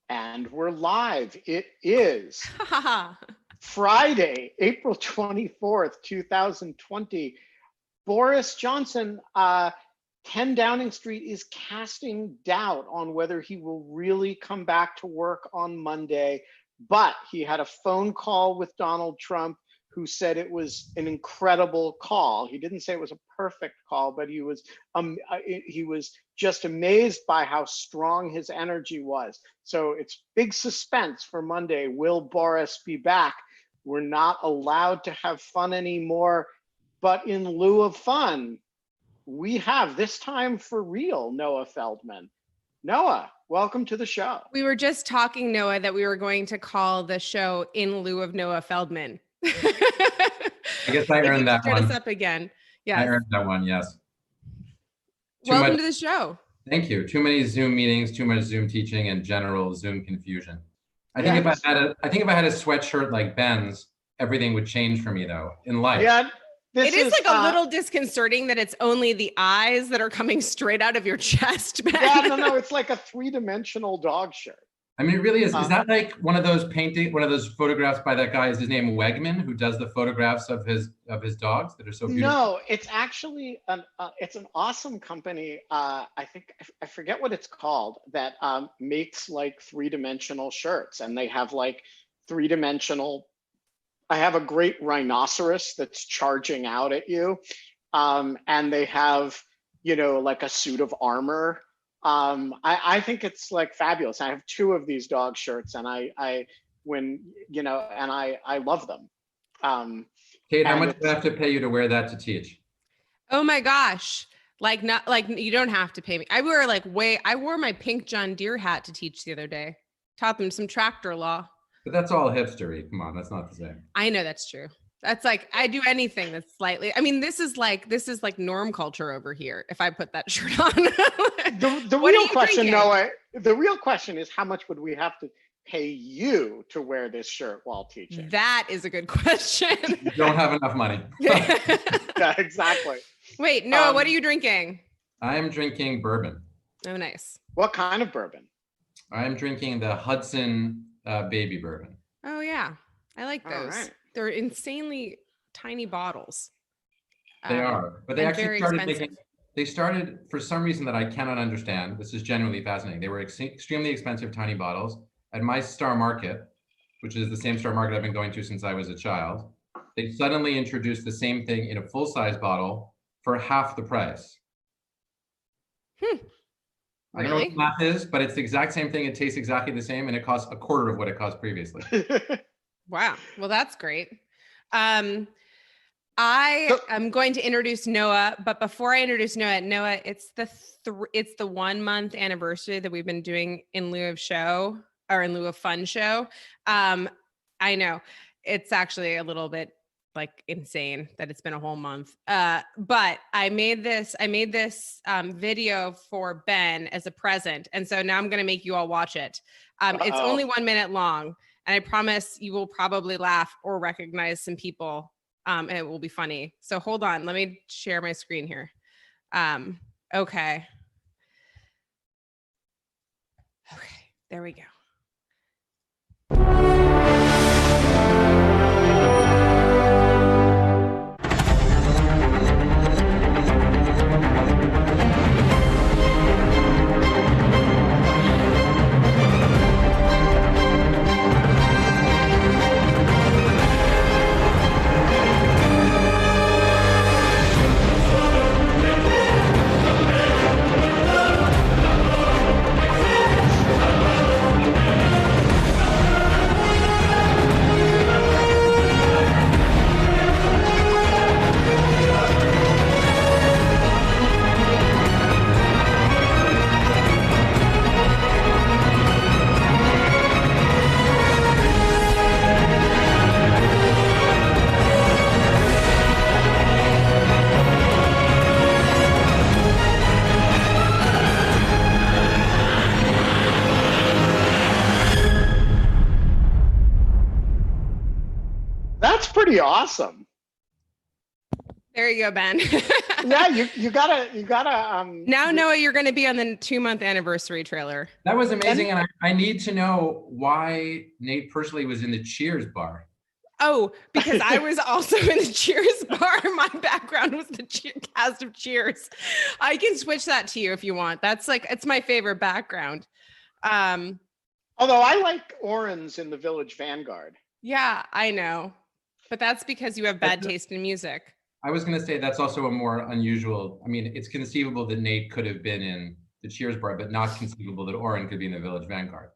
And we're live. It is Friday, April 24th, 2020. Boris Johnson, 10 Downing Street is casting doubt on whether he will really come back to work on Monday, but he had a phone call with Donald Trump, who said it was an incredible call. He didn't say it was a perfect call, but he was just amazed by how strong his energy was. So it's big suspense for Monday. Will Boris be back? We're not allowed to have fun anymore, but in lieu of fun, we have this time for real Noah Feldman. Noah, welcome to the show. We were just talking, Noah, that we were going to call the show In Lieu of Noah Feldman. I guess I earned that one. Us up again. Yes. I earned that one, yes. Welcome to the show. Thank you. Too many Zoom meetings, too much Zoom teaching, and general Zoom confusion. I think if I had a sweatshirt like Ben's, everything would change for me though in life. Yeah. It is like a little disconcerting that it's only the eyes that are coming straight out of your chest, Ben. Yeah, no, it's like a three-dimensional dog shirt. I mean, it really is. Is that like one of those photographs by that guy? Is his name Wegman, who does the photographs of his dogs that are so beautiful? No, it's actually an awesome company. I forget what it's called, that makes like three-dimensional shirts, and they have like three-dimensional. I have a great rhinoceros that's charging out at you, and they have like a suit of armor. I think it's like fabulous. I have two of these dog shirts, and I love them. Kate, how much do I have to pay you to wear that to teach? Oh my gosh. Not like you don't have to pay me. I wore my pink John Deere hat to teach the other day. Taught them some tractor law. But that's all hipstery. Come on, that's not the same. I know that's true. That's like, I do anything that's slightly, I mean, this is like norm culture over here. If I put that shirt on. The real question, Noah, the real question is how much would we have to pay you to wear this shirt while teaching? That is a good question. You don't have enough money. Yeah, exactly. Wait, Noah, what are you drinking? I am drinking bourbon. Oh, nice. What kind of bourbon? I am drinking the Hudson baby bourbon. Oh yeah, I like those. Right. They're insanely tiny bottles. They are, but they actually started expensive. making. They started for some reason that I cannot understand. This is genuinely fascinating. They were extremely expensive tiny bottles at my Star Market, which is the same Star Market I've been going to since I was a child. They suddenly introduced the same thing in a full-size bottle for half the price. I don't know what the math is, but it's the exact same thing. It tastes exactly the same, and it costs a quarter of what it cost previously. Wow. Well, that's great. I am going to introduce Noah, but before I introduce Noah, it's the 1 month anniversary that we've been doing in lieu of show or in lieu of fun show. I know it's actually a little bit like insane that it's been a whole month. But I made this video for Ben as a present. And so now I'm going to make you all watch it. It's only 1 minute long, and I promise you will probably laugh or recognize some people. And it will be funny. So hold on, let me share my screen here. Okay, there we go. That's pretty awesome. There you go, Ben. Yeah, you gotta now Noah, you're going to be on the 2-month anniversary trailer. That was amazing, and I need to know why Nate personally was in the Cheers bar. Oh, because I was also in the Cheers bar. My background was the cast of Cheers. I can switch that to you if you want. That's like, it's my favorite background. Although I like Oren's in the Village Vanguard. Yeah, I know. But that's because you have bad taste in music. I was going to say that's also a more unusual. I mean, it's conceivable that Nate could have been in the Cheers bar, but not conceivable that Oren could be in the Village Vanguard.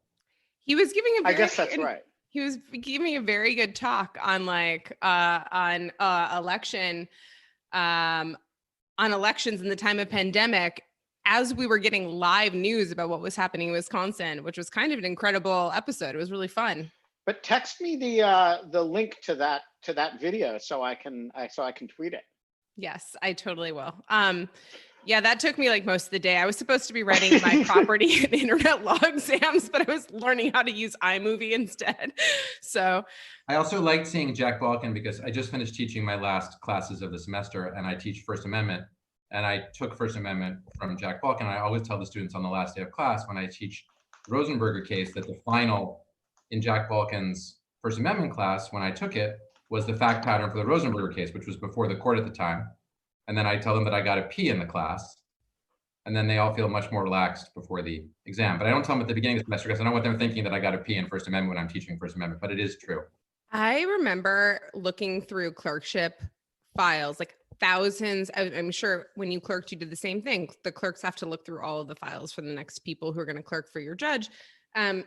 He was giving a very, I guess that's right. He was giving a very good talk on elections in the time of pandemic, as we were getting live news about what was happening in Wisconsin, which was kind of an incredible episode. It was really fun. But text me the link to that video so I can tweet it. Yes, I totally will. Yeah, that took me like most of the day. I was supposed to be writing my property and internet law exams, but I was learning how to use iMovie instead. So I also liked seeing Jack Balkin because I just finished teaching my last classes of the semester, and I teach First Amendment. And I took First Amendment from Jack Balkin. I always tell the students on the last day of class when I teach the Rosenberger case that the final in Jack Balkin's First Amendment class, when I took it, was the fact pattern for the Rosenberger case, which was before the court at the time. And then I tell them that I got a P in the class. And then they all feel much more relaxed before the exam. But I don't tell them at the beginning of the semester because I don't want them thinking that I got a P in First Amendment when I'm teaching First Amendment, but it is true. I remember looking through clerkship files, like thousands. I'm sure when you clerked, you did the same thing. The clerks have to look through all of the files for the next people who are going to clerk for your judge. And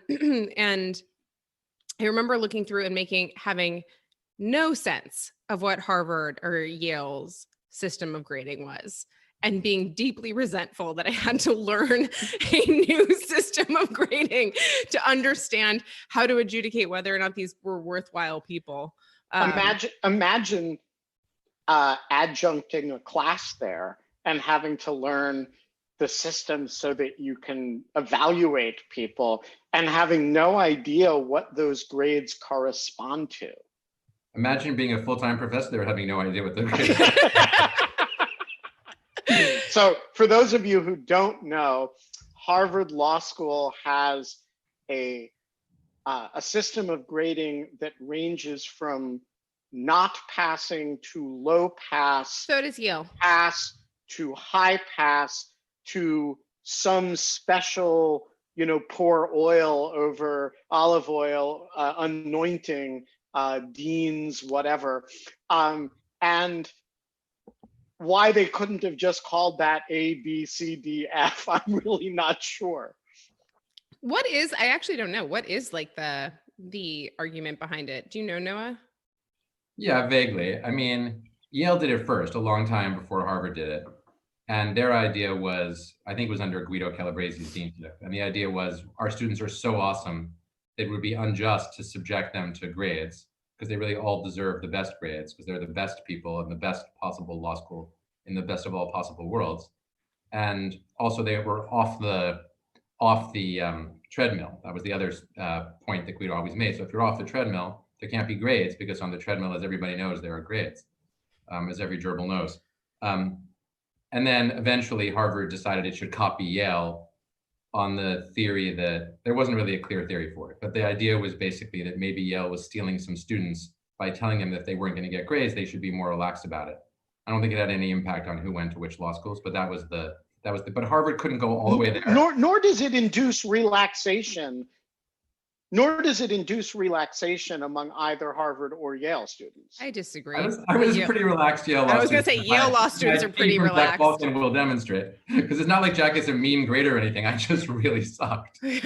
I remember looking through and having no sense of what Harvard or Yale's system of grading was, and being deeply resentful that I had to learn a new system of grading to understand how to adjudicate whether or not these were worthwhile people. Imagine adjuncting a class there and having to learn the system so that you can evaluate people and having no idea what those grades correspond to. Imagine being a full-time professor there having no idea what the grades are. So for those of you who don't know, Harvard Law School has a system of grading that ranges from not passing to low pass. So does Yale. Pass to high pass to some special, pour oil over olive oil, anointing deans, whatever. And why they couldn't have just called that A, B, C, D, F, I'm really not sure. I actually don't know. What is like the argument behind it? Do you know, Noah? Yeah, vaguely. I mean, Yale did it first, a long time before Harvard did it. And their idea was, I think it was under Guido Calabresi's deanship. And the idea was our students are so awesome, it would be unjust to subject them to grades because they really all deserve the best grades because they're the best people in the best possible law school in the best of all possible worlds. And also they were off the treadmill. That was the other point that Guido always made. So if you're off the treadmill, there can't be grades because on the treadmill, as everybody knows, there are grades, as every gerbil knows. And then eventually Harvard decided it should copy Yale on the theory that there wasn't really a clear theory for it. But the idea was basically that maybe Yale was stealing some students by telling them that if they weren't going to get grades, they should be more relaxed about it. I don't think it had any impact on who went to which law schools, but but Harvard couldn't go all the way there. Nor does it induce relaxation. Nor does it induce relaxation among either Harvard or Yale students. I disagree. I was pretty relaxed Yale law student. I was going to say Yale law students are pretty relaxed. Jack Balkin will demonstrate because it's not like Jack is a mean grader or anything. I just really sucked. He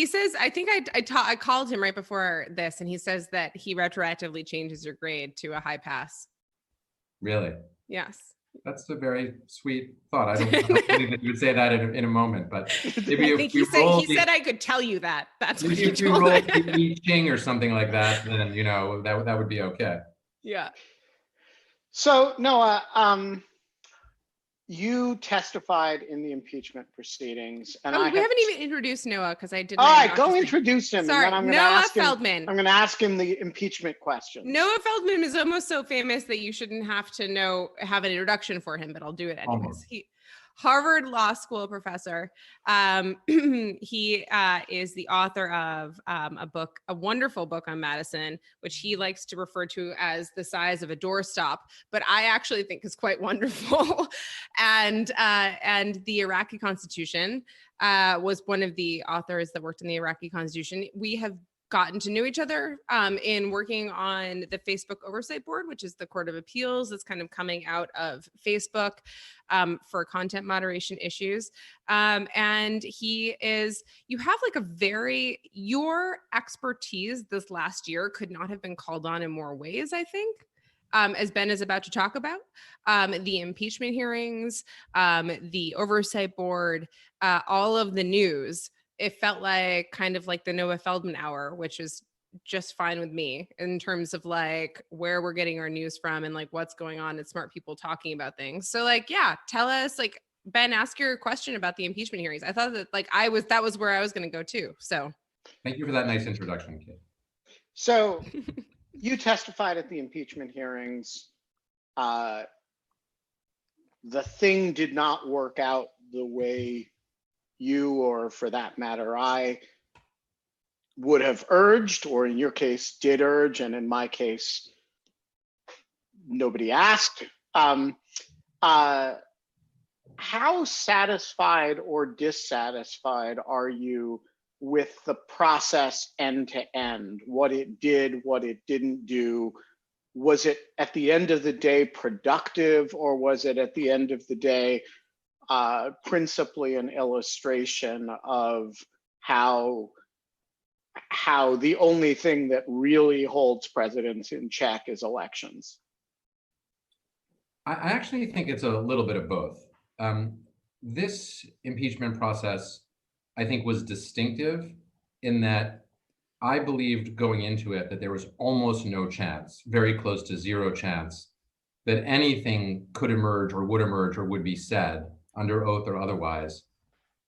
says, I think I called him right before this, and he says that he retroactively changes your grade to a high pass. Really? Yes. That's a very sweet thought. I don't believe that you would say that in a moment, but maybe I think he said I could tell you that. That's what if you roll the Ching or something like that, then that would be okay. Yeah. So Noah, you testified in the impeachment proceedings, and we haven't even introduced Noah because I didn't. All right, go introduce him. Sorry, and then I'm Noah Feldman. I'm going to ask him the impeachment questions. Noah Feldman is almost so famous that you shouldn't have to have an introduction for him, but I'll do it anyways. Harvard Law School professor. He is the author of a wonderful book on Madison, which he likes to refer to as the size of a doorstop, but I actually think is quite wonderful. And the Iraqi Constitution was one of the authors that worked in the Iraqi Constitution. We have gotten to know each other in working on the Facebook Oversight Board, which is the Court of Appeals that's kind of coming out of Facebook for content moderation issues. And you have like your expertise this last year could not have been called on in more ways, I think. As Ben is about to talk about, the impeachment hearings, the Oversight Board, all of the news. It felt like kind of like the Noah Feldman hour, which is just fine with me in terms of like where we're getting our news from and like what's going on and smart people talking about things. So like, yeah, tell us, like, Ben, ask your question about the impeachment hearings. I thought that like that was where I was going to go too. So thank you for that nice introduction, Kate. So you testified at the impeachment hearings. The thing did not work out the way you, or for that matter, I would have urged, or in your case did urge, and in my case, nobody asked. How satisfied or dissatisfied are you with the process end to end? What it did, what it didn't do? Was it at the end of the day productive, or was it at the end of the day principally an illustration of how the only thing that really holds presidents in check is elections? I actually think it's a little bit of both. This impeachment process, I think, was distinctive in that I believed going into it that there was almost no chance, very close to zero chance, that anything could emerge or would be said under oath or otherwise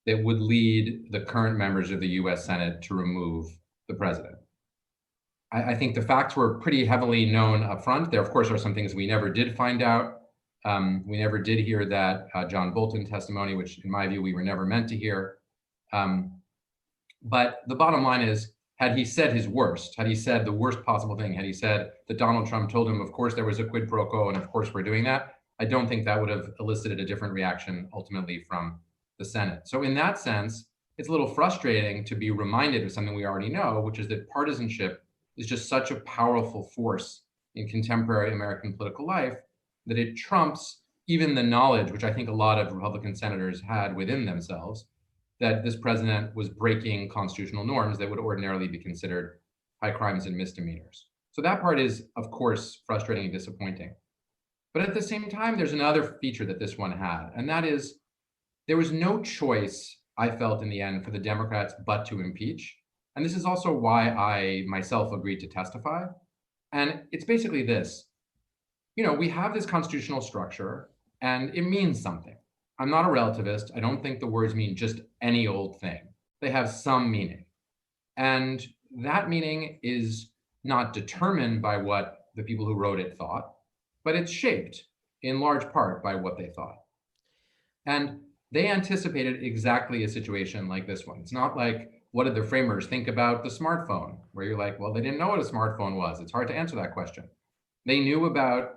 that would lead the current members of the US Senate to remove the president. I think the facts were pretty heavily known up front. There, of course, are some things we never did find out. We never did hear that John Bolton testimony, which in my view, we were never meant to hear. But the bottom line is, had he said his worst, had he said the worst possible thing, had he said that Donald Trump told him, of course, there was a quid pro quo, and of course, we're doing that, I don't think that would have elicited a different reaction ultimately from the Senate. So in that sense, it's a little frustrating to be reminded of something we already know, which is that partisanship is just such a powerful force in contemporary American political life that it trumps even the knowledge, which I think a lot of Republican senators had within themselves, that this president was breaking constitutional norms that would ordinarily be considered high crimes and misdemeanors. So that part is, of course, frustrating and disappointing. But at the same time, there's another feature that this one had, and that is there was no choice, I felt in the end, for the Democrats but to impeach. And this is also why I myself agreed to testify. And it's basically this. You know, we have this constitutional structure and it means something. I'm not a relativist. I don't think the words mean just any old thing. They have some meaning. And that meaning is not determined by what the people who wrote it thought, but it's shaped in large part by what they thought. And they anticipated exactly a situation like this one. It's not like, what did the framers think about the smartphone? Where you're like, well, they didn't know what a smartphone was. It's hard to answer that question. They knew about,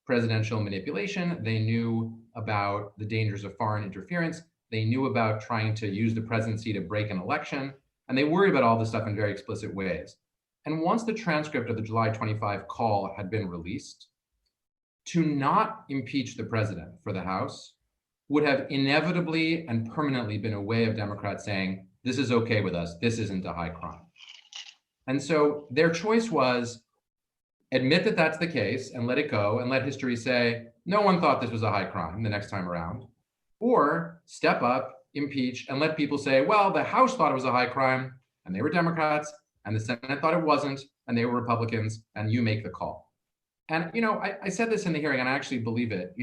presidential manipulation. They knew about the dangers of foreign interference. They knew about trying to use the presidency to break an election. And they worried about all this stuff in very explicit ways. And once the transcript of the July 25 call had been released, to not impeach the president for the House would have inevitably and permanently been a way of Democrats saying, this is okay with us, this isn't a high crime. And so their choice was admit that that's the case and let it go and let history say, no one thought this was a high crime the next time around, or step up, impeach, and let people say, well, the House thought it was a high crime and they were Democrats, and the Senate thought it wasn't and they were Republicans, and you make the call. And, I said this in the hearing and I actually believe it.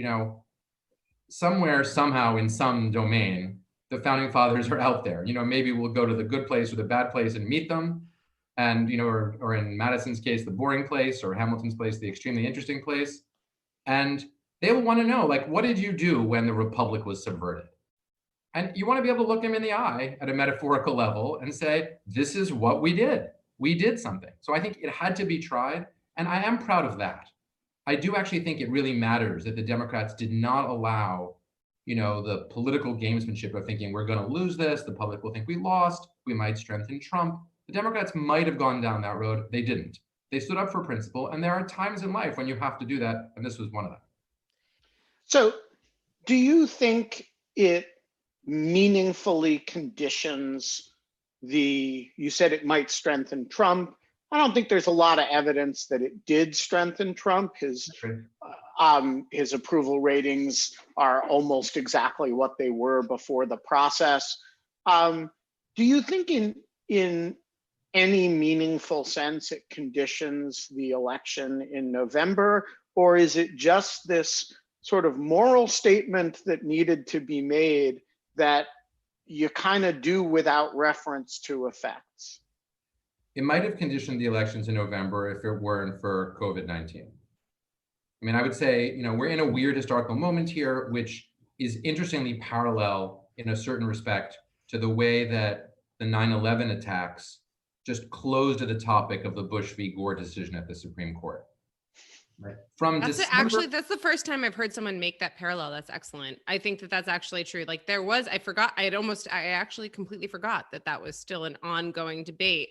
somewhere, somehow, in some domain, the founding fathers are out there. Maybe we'll go to the good place or the bad place and meet them. And, or in Madison's case, the boring place, or Hamilton's place, the extremely interesting place. And they will want to know, like, what did you do when the Republic was subverted? And you want to be able to look them in the eye at a metaphorical level and say, this is what we did. We did something. So I think it had to be tried. And I am proud of that. I do actually think it really matters that the Democrats did not allow, the political gamesmanship of thinking we're going to lose this. The public will think we lost. We might strengthen Trump. The Democrats might have gone down that road. They didn't. They stood up for principle. And there are times in life when you have to do that. And this was one of them. So do you think it meaningfully conditions you said it might strengthen Trump. I don't think there's a lot of evidence that it did strengthen Trump. His approval ratings are almost exactly what they were before the process. Do you think in any meaningful sense it conditions the election in November, or is it just this sort of moral statement that needed to be made that you kind of do without reference to effects? It might have conditioned the elections in November if it weren't for COVID-19. I mean, I would say, we're in a weird historical moment here, which is interestingly parallel in a certain respect to the way that the 9/11 attacks just closed to the topic of the Bush v. Gore decision at the Supreme Court. Right. That's the first time I've heard someone make that parallel. That's excellent. I think that that's actually true. Like I actually completely forgot that was still an ongoing debate,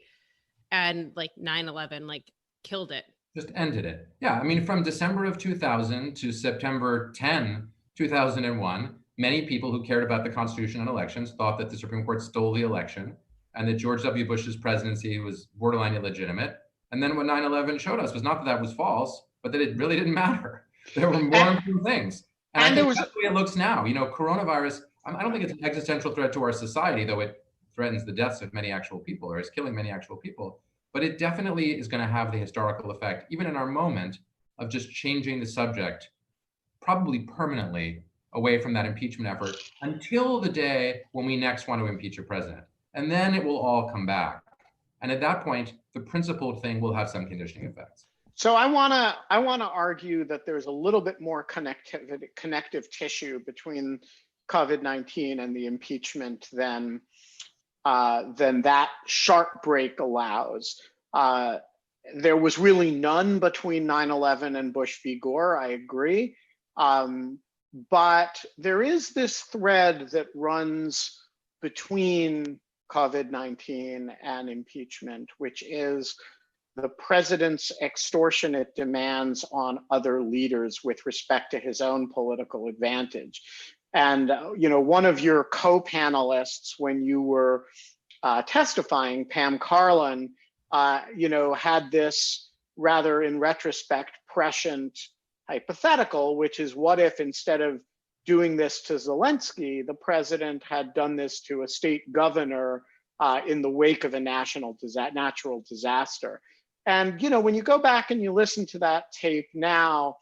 and like 9/11 like killed it. Just ended it. Yeah. I mean, from December of 2000 to September 10, 2001, many people who cared about the Constitution and elections thought that the Supreme Court stole the election and that George W. Bush's presidency was borderline illegitimate. And then what 9/11 showed us was not that was false, but that it really didn't matter. There were more important things. And I think that's the way it looks now. Coronavirus, I don't think it's an existential threat to our society, though it threatens the deaths of many actual people or is killing many actual people. But it definitely is going to have the historical effect, even in our moment, of just changing the subject, probably permanently, away from that impeachment effort until the day when we next want to impeach a president. And then it will all come back. And at that point, the principled thing will have some conditioning effects. So I wanna argue that there's a little bit more connective tissue between COVID-19 and the impeachment than that sharp break allows. There was really none between 9/11 and Bush v. Gore, I agree. But there is this thread that runs between COVID-19 and impeachment, which is the president's extortionate demands on other leaders with respect to his own political advantage. And, one of your co-panelists when you were testifying, Pam Karlan, had this rather, in retrospect, prescient hypothetical, which is what if instead of doing this to Zelensky, the president had done this to a state governor in the wake of a natural disaster. And, when you go back and you listen to that tape now,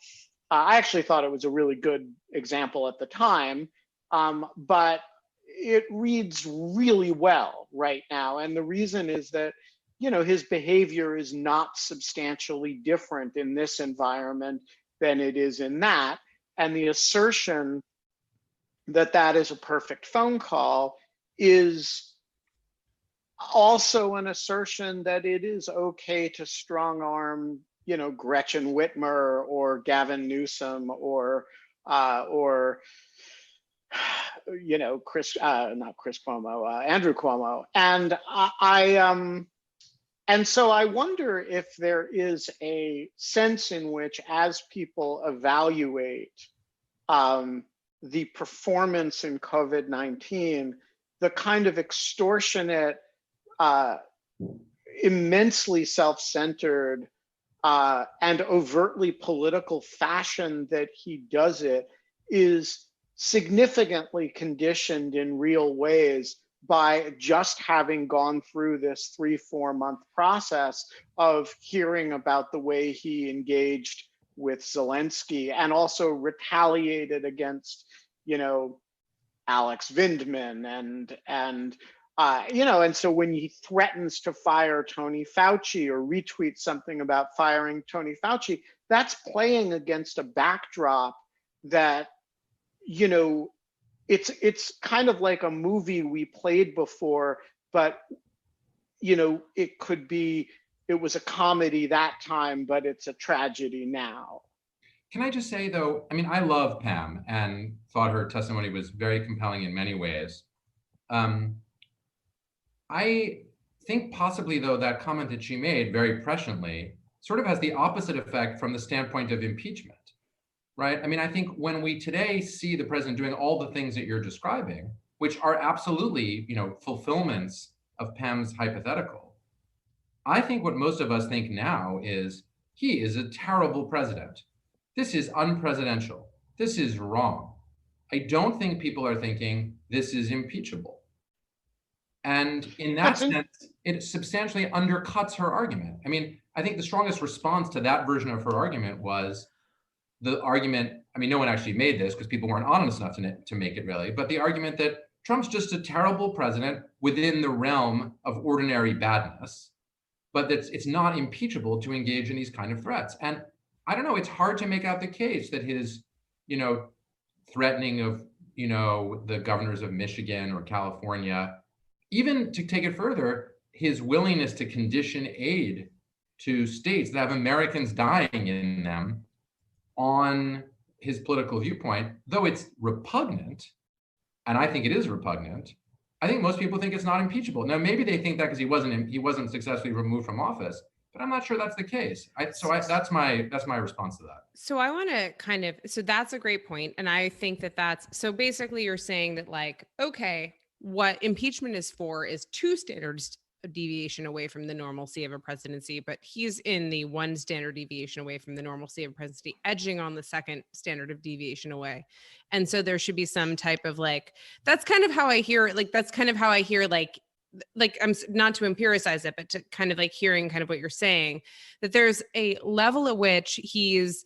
I actually thought it was a really good example at the time, but it reads really well right now. And the reason is that, his behavior is not substantially different in this environment than it is in that. And the assertion that that is a perfect phone call is also an assertion that it is okay to strong arm, Gretchen Whitmer or Gavin Newsom or not Chris Cuomo, Andrew Cuomo. And so I wonder if there is a sense in which, as people evaluate the performance in COVID-19, the kind of extortionate, immensely self-centered and overtly political fashion that he does it is significantly conditioned in real ways by just having gone through this 3-4 month process of hearing about the way he engaged with Zelensky and also retaliated against Alex Vindman and so when he threatens to fire Tony Fauci or retweets something about firing Tony Fauci, that's playing against a backdrop that, it's kind of like a movie we played before, but, it was a comedy that time, but it's a tragedy now. Can I just say, though, I mean, I love Pam and thought her testimony was very compelling in many ways. I think possibly, though, that comment that she made very presciently sort of has the opposite effect from the standpoint of impeachment, right? I mean, I think when we today see the president doing all the things that you're describing, which are absolutely, fulfillments of Pam's hypothetical, I think what most of us think now is he is a terrible president. This is unpresidential. This is wrong. I don't think people are thinking this is impeachable. And in that sense, it substantially undercuts her argument. I mean, I think the strongest response to that version of her argument was the argument, I mean, no one actually made this because people weren't honest enough to make it really, but the argument that Trump's just a terrible president within the realm of ordinary badness, but that it's not impeachable to engage in these kind of threats. And I don't know, it's hard to make out the case that his, threatening of, the governors of Michigan or California, even to take it further, his willingness to condition aid to states that have Americans dying in them on his political viewpoint, though it's repugnant, and I think it is repugnant, I think most people think it's not impeachable. Now, maybe they think that because he wasn't successfully removed from office, but I'm not sure that's the case. That's my response to that. So I want to so that's a great point. And I think so basically you're saying that okay, what impeachment is for is two standards of deviation away from the normalcy of a presidency, but he's in the one standard deviation away from the normalcy of presidency, edging on the second standard of deviation away. And so there should be some type of that's kind of how I hear it. That's kind of how I hear I'm not to empiricize it, but to kind of hearing kind of what you're saying, that there's a level at which he's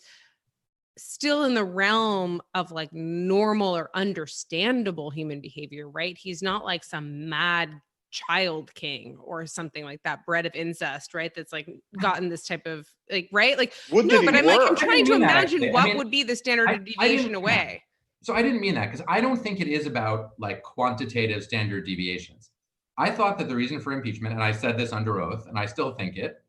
still in the realm of normal or understandable human behavior, right? He's not some mad child king or something like that, bred of incest, right? That's gotten this type of right? No, but I'm trying to imagine what would be the standard of deviation away. So I didn't mean that, because I don't think it is about quantitative standard deviations. I thought that the reason for impeachment, and I said this under oath, and I still think it,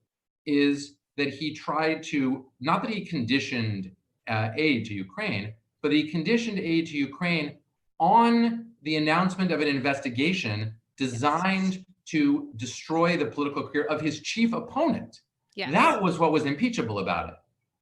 is that he tried to, not that he conditioned aid to Ukraine, but he conditioned aid to Ukraine on the announcement of an investigation designed to destroy the political career of his chief opponent. Yes. That was what was impeachable about it.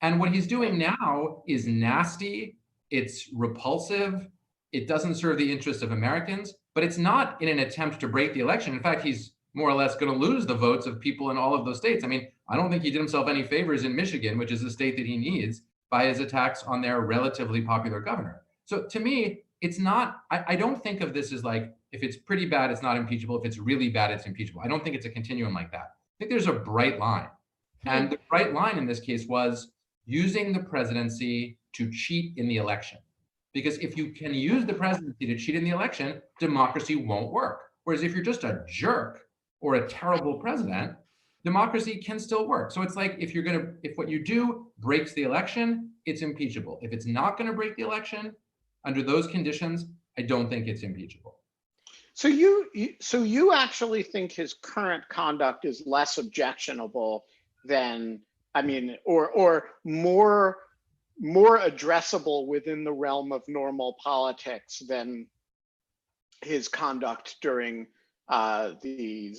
And what he's doing now is nasty, it's repulsive, it doesn't serve the interests of Americans, but it's not in an attempt to break the election. In fact, he's more or less going to lose the votes of people in all of those states. I mean, I don't think he did himself any favors in Michigan, which is the state that he needs, by his attacks on their relatively popular governor. So to me, it's not, I don't think of this as if it's pretty bad, it's not impeachable. If it's really bad, it's impeachable. I don't think it's a continuum like that. I think there's a bright line. And the bright line in this case was using the presidency to cheat in the election. Because if you can use the presidency to cheat in the election, democracy won't work. Whereas if you're just a jerk or a terrible president, democracy can still work. So it's if what you do breaks the election, it's impeachable. If it's not going to break the election under those conditions, I don't think it's impeachable. So you actually think his current conduct is less objectionable than, or more addressable within the realm of normal politics than his conduct during the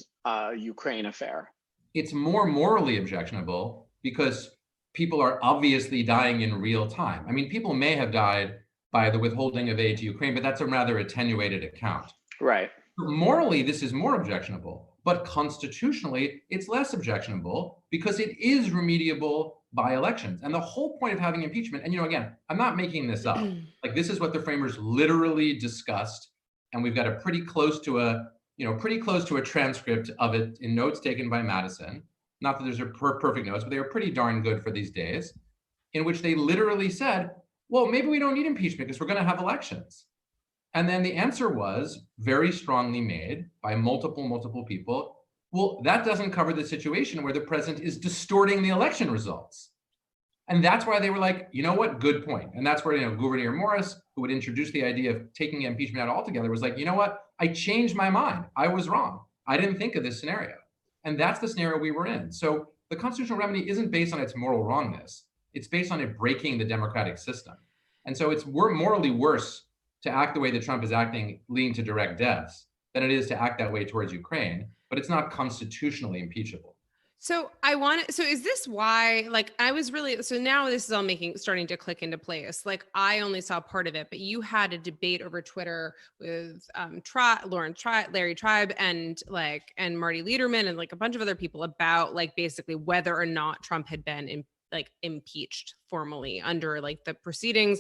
Ukraine affair? It's more morally objectionable because people are obviously dying in real time. I mean, people may have died by the withholding of aid to Ukraine, but that's a rather attenuated account. Right. Morally, this is more objectionable, but constitutionally, it's less objectionable because it is remediable by elections. And the whole point of having impeachment, and again, I'm not making this up. This is what the framers literally discussed, and we've got a pretty close to a transcript of it in notes taken by Madison. Not that there's a perfect notes, but they were pretty darn good for these days, in which they literally said, well, maybe we don't need impeachment because we're going to have elections. And then the answer was very strongly made by multiple people. Well, that doesn't cover the situation where the president is distorting the election results. And that's why they were like, you know what, good point. And that's where, Gouverneur Morris, who would introduce the idea of taking impeachment out altogether, was like, you know what, I changed my mind. I was wrong. I didn't think of this scenario. And that's the scenario we were in. So the constitutional remedy isn't based on its moral wrongness. It's based on it breaking the democratic system. And so we're morally worse to act the way that Trump is acting, leading to direct deaths, than it is to act that way towards Ukraine. But it's not constitutionally impeachable. So is this why, so now this is all starting to click into place. Like, I only saw part of it, but you had a debate over Twitter with Larry Tribe and Marty Lederman and like a bunch of other people about like basically whether or not Trump had been impeached formally under like the proceedings.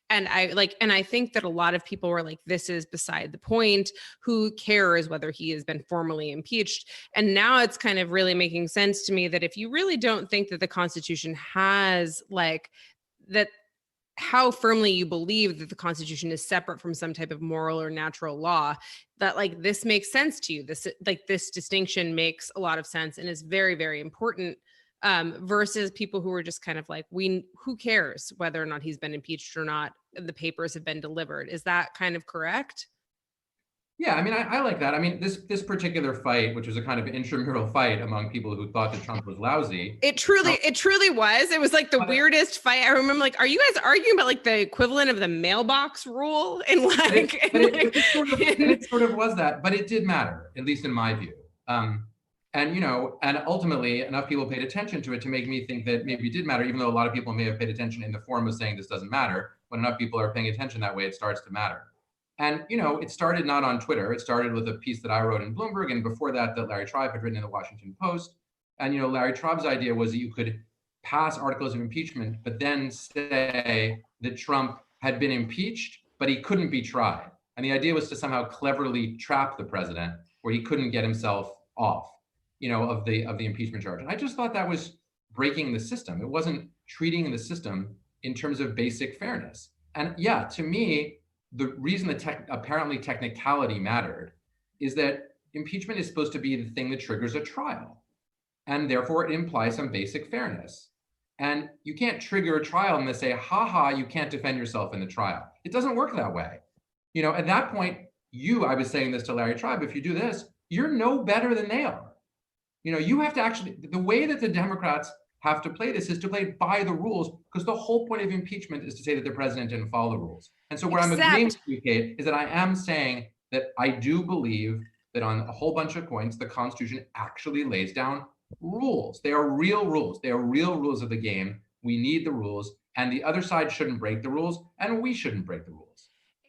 And I think that a lot of people were like, this is beside the point. Who cares whether he has been formally impeached? And now it's kind of really making sense to me that if you really don't think that the Constitution has how firmly you believe that the Constitution is separate from some type of moral or natural law, that like this makes sense to you. This distinction makes a lot of sense and is very, very important. Versus people who are just kind of like, who cares whether or not he's been impeached or not? The papers have been delivered. Is that kind of correct? Yeah, I mean, I like that. I mean, this particular fight, which was a kind of intramural fight among people who thought that Trump was lousy. It truly was. It was like the weirdest fight. I remember like, are you guys arguing about like the equivalent of the mailbox rule? It sort of was that, but it did matter, at least in my view. And ultimately enough people paid attention to it to make me think that maybe it did matter, even though a lot of people may have paid attention in the form of saying this doesn't matter. When enough people are paying attention that way, it starts to matter. And, it started not on Twitter. It started with a piece that I wrote in Bloomberg, and before that Larry Tribe had written in the Washington Post. And, Larry Tribe's idea was that you could pass articles of impeachment, but then say that Trump had been impeached, but he couldn't be tried. And the idea was to somehow cleverly trap the president where he couldn't get himself off, of the impeachment charge. And I just thought that was breaking the system. It wasn't treating the system in terms of basic fairness. And yeah, to me, the reason that apparently technicality mattered is that impeachment is supposed to be the thing that triggers a trial. And therefore it implies some basic fairness. And you can't trigger a trial and then say, you can't defend yourself in the trial. It doesn't work that way. At that point, I was saying this to Larry Tribe, if you do this, you're no better than they are. You have to actually, the way that the Democrats have to play this is to play by the rules, because the whole point of impeachment is to say that the president didn't follow the rules. And so where I'm agreeing with you, Kate, is that I am saying that I do believe that on a whole bunch of points, the Constitution actually lays down rules. They are real rules. They are real rules of the game. We need the rules, and the other side shouldn't break the rules, and we shouldn't break the rules.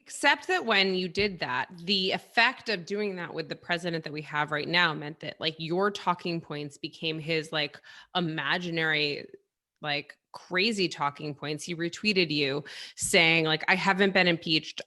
Except that when you did that, the effect of doing that with the president that we have right now meant that like your talking points became his like imaginary, like crazy talking points. He retweeted you saying like, I haven't been impeached.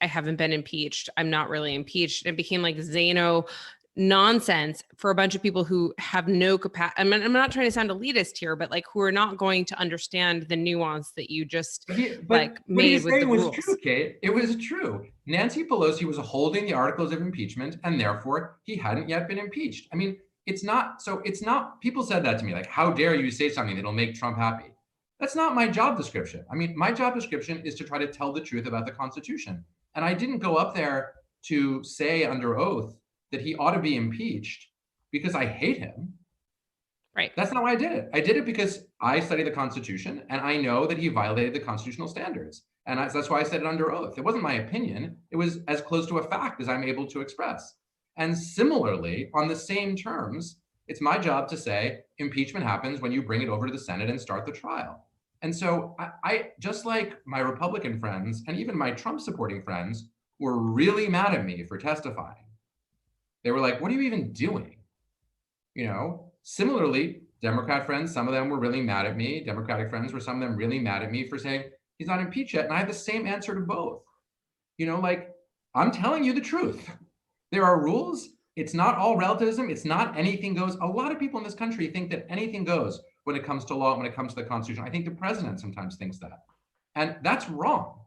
I'm not really impeached. It became like Zano nonsense for a bunch of people who have no capacity. I'm not trying to sound elitist here, but like who are not going to understand the nuance that you just made with the rules. True, Kate. It was true. Nancy Pelosi was holding the articles of impeachment, and therefore he hadn't yet been impeached. I mean, it's not. People said that to me, like, how dare you say something that'll make Trump happy? That's not my job description. I mean, my job description is to try to tell the truth about the Constitution. And I didn't go up there to say under oath that he ought to be impeached because I hate him. Right. That's not why I did it. I did it because I study the Constitution and I know that he violated the constitutional standards. And that's why I said it under oath. It wasn't my opinion. It was as close to a fact as I'm able to express. And similarly, on the same terms, it's my job to say impeachment happens when you bring it over to the Senate and start the trial. And so I just like my Republican friends and even my Trump supporting friends were really mad at me for testifying. They were like, what are you even doing? Similarly, Democrat friends, some of them were really mad at me. Democratic friends were some of them really mad at me for saying he's not impeached yet. And I had the same answer to both. I'm telling you the truth. There are rules. It's not all relativism. It's not anything goes. A lot of people in this country think that anything goes when it comes to law, when it comes to the Constitution. I think the president sometimes thinks that. And that's wrong.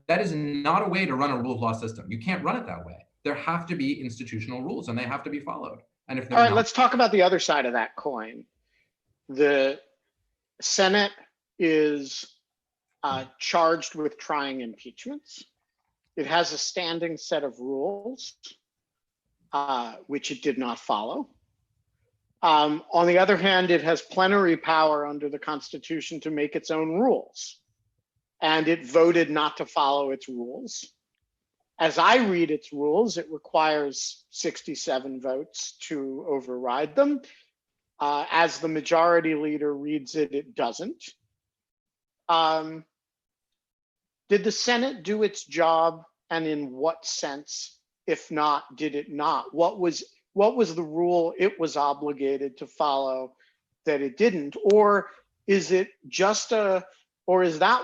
That is not a way to run a rule of law system. You can't run it that way. There have to be institutional rules and they have to be followed. And if they're All right, not, let's talk about the other side of that coin. The Senate is charged with trying impeachments. It has a standing set of rules, which it did not follow. On the other hand, it has plenary power under the Constitution to make its own rules. And it voted not to follow its rules. As I read its rules, it requires 67 votes to override them. As the majority leader reads it, it doesn't. Did the Senate do its job, and in what sense? If not, did it not? What was the rule it was obligated to follow that it didn't? Or is that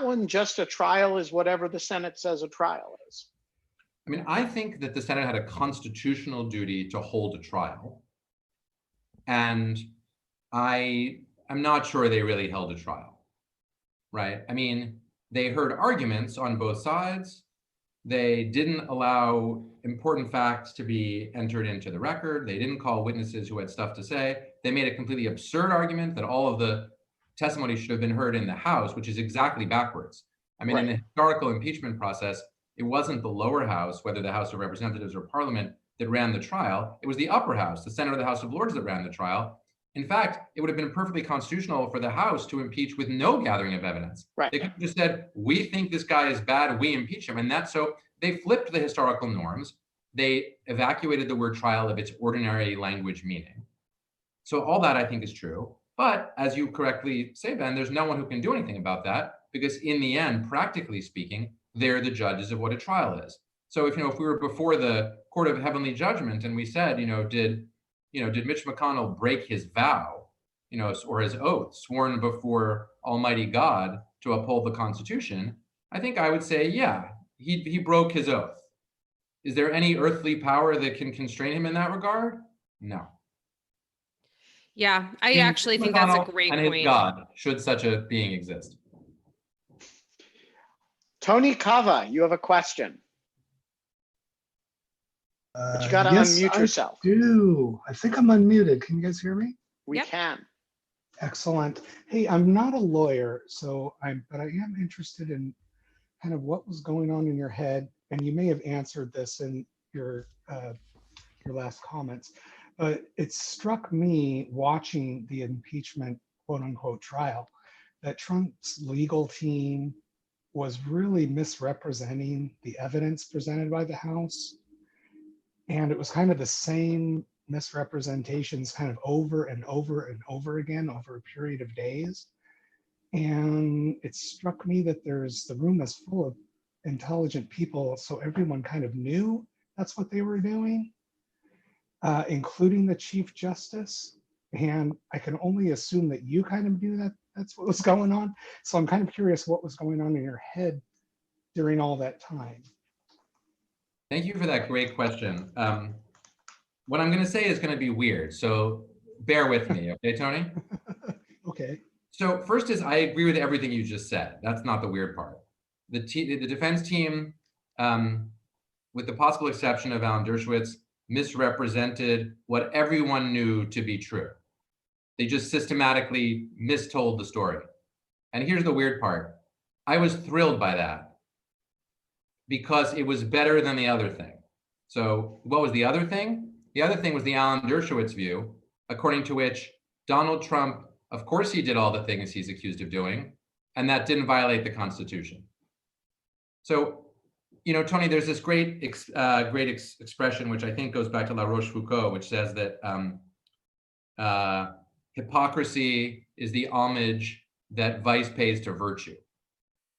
one just a trial is whatever the Senate says a trial is? I mean, I think that the Senate had a constitutional duty to hold a trial. And I'm not sure they really held a trial, right? I mean, they heard arguments on both sides. They didn't allow important facts to be entered into the record. They didn't call witnesses who had stuff to say. They made a completely absurd argument that all of the testimony should have been heard in the House, which is exactly backwards. I mean, right. In the historical impeachment process, it wasn't the lower house, whether the House of Representatives or Parliament, that ran the trial. It was the upper house, the Senate or the House of Lords, that ran the trial. In fact, it would have been perfectly constitutional for the House to impeach with no gathering of evidence. Right. They could have just said, we think this guy is bad, we impeach him. And that's so they flipped the historical norms. They evacuated the word trial of its ordinary language meaning. So all that I think is true. But as you correctly say, Ben, there's no one who can do anything about that, because in the end, practically speaking, they're the judges of what a trial is. So if we were before the court of heavenly judgment and we said, did Mitch McConnell break his vow, or his oath sworn before Almighty God to uphold the Constitution, I think I would say, yeah, he broke his oath. Is there any earthly power that can constrain him in that regard? No. Yeah, I actually think that's a great point. And his God, should such a being exist. Tony Cava, you have a question. But you got to unmute yourself. I do. I think I'm unmuted. Can you guys hear me? We can. Excellent. Hey, I'm not a lawyer, but I am interested in kind of what was going on in your head, and you may have answered this in your last comments, but it struck me watching the impeachment quote unquote trial that Trump's legal team was really misrepresenting the evidence presented by the House. And it was kind of the same misrepresentations kind of over and over and over again over a period of days. And it struck me that the room is full of intelligent people, so everyone kind of knew that's what they were doing, including the Chief Justice. And I can only assume that you kind of knew that that's what was going on. So I'm kind of curious what was going on in your head during all that time. Thank you for that great question. What I'm going to say is going to be weird, so bear with me, okay, Tony? Okay. So first is I agree with everything you just said. That's not the weird part. The defense team, with the possible exception of Alan Dershowitz, misrepresented what everyone knew to be true. They just systematically mistold the story. And here's the weird part. I was thrilled by that because it was better than the other thing. So what was the other thing? The other thing was the Alan Dershowitz view, according to which Donald Trump, of course he did all the things he's accused of doing, and that didn't violate the Constitution. So, Tony, there's this great expression, which I think goes back to La Rochefoucauld, which says that hypocrisy is the homage that vice pays to virtue,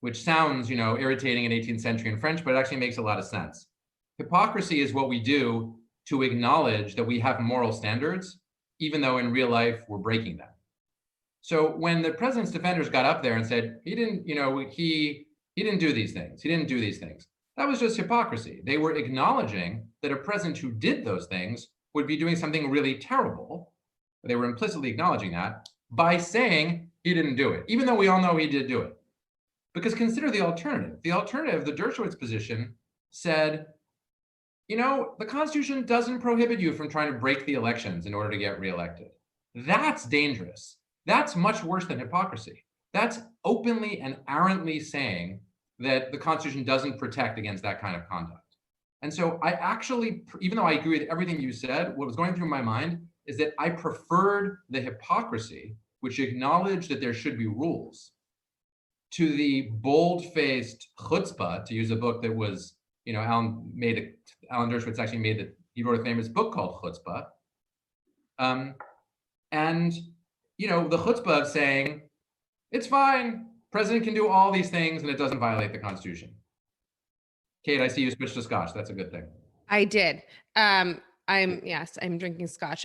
which sounds, irritating in 18th century in French, but it actually makes a lot of sense. Hypocrisy is what we do to acknowledge that we have moral standards, even though in real life we're breaking them. So when the president's defenders got up there and said, he didn't do these things, he didn't do these things, that was just hypocrisy. They were acknowledging that a president who did those things would be doing something really terrible. They were implicitly acknowledging that by saying he didn't do it, even though we all know he did do it. Because consider the alternative. The alternative, the Dershowitz position, said, the Constitution doesn't prohibit you from trying to break the elections in order to get reelected. That's dangerous. That's much worse than hypocrisy. That's openly and arrogantly saying that the Constitution doesn't protect against that kind of conduct. And so I actually, even though I agree with everything you said, what was going through my mind is that I preferred the hypocrisy, which acknowledged that there should be rules, to the bold-faced chutzpah, to use a book that was, Alan Dershowitz actually he wrote a famous book called Chutzpah. And, the chutzpah of saying, it's fine, president can do all these things and it doesn't violate the Constitution. Kate, I see you switched to Scotch. That's a good thing. I did. I'm drinking Scotch.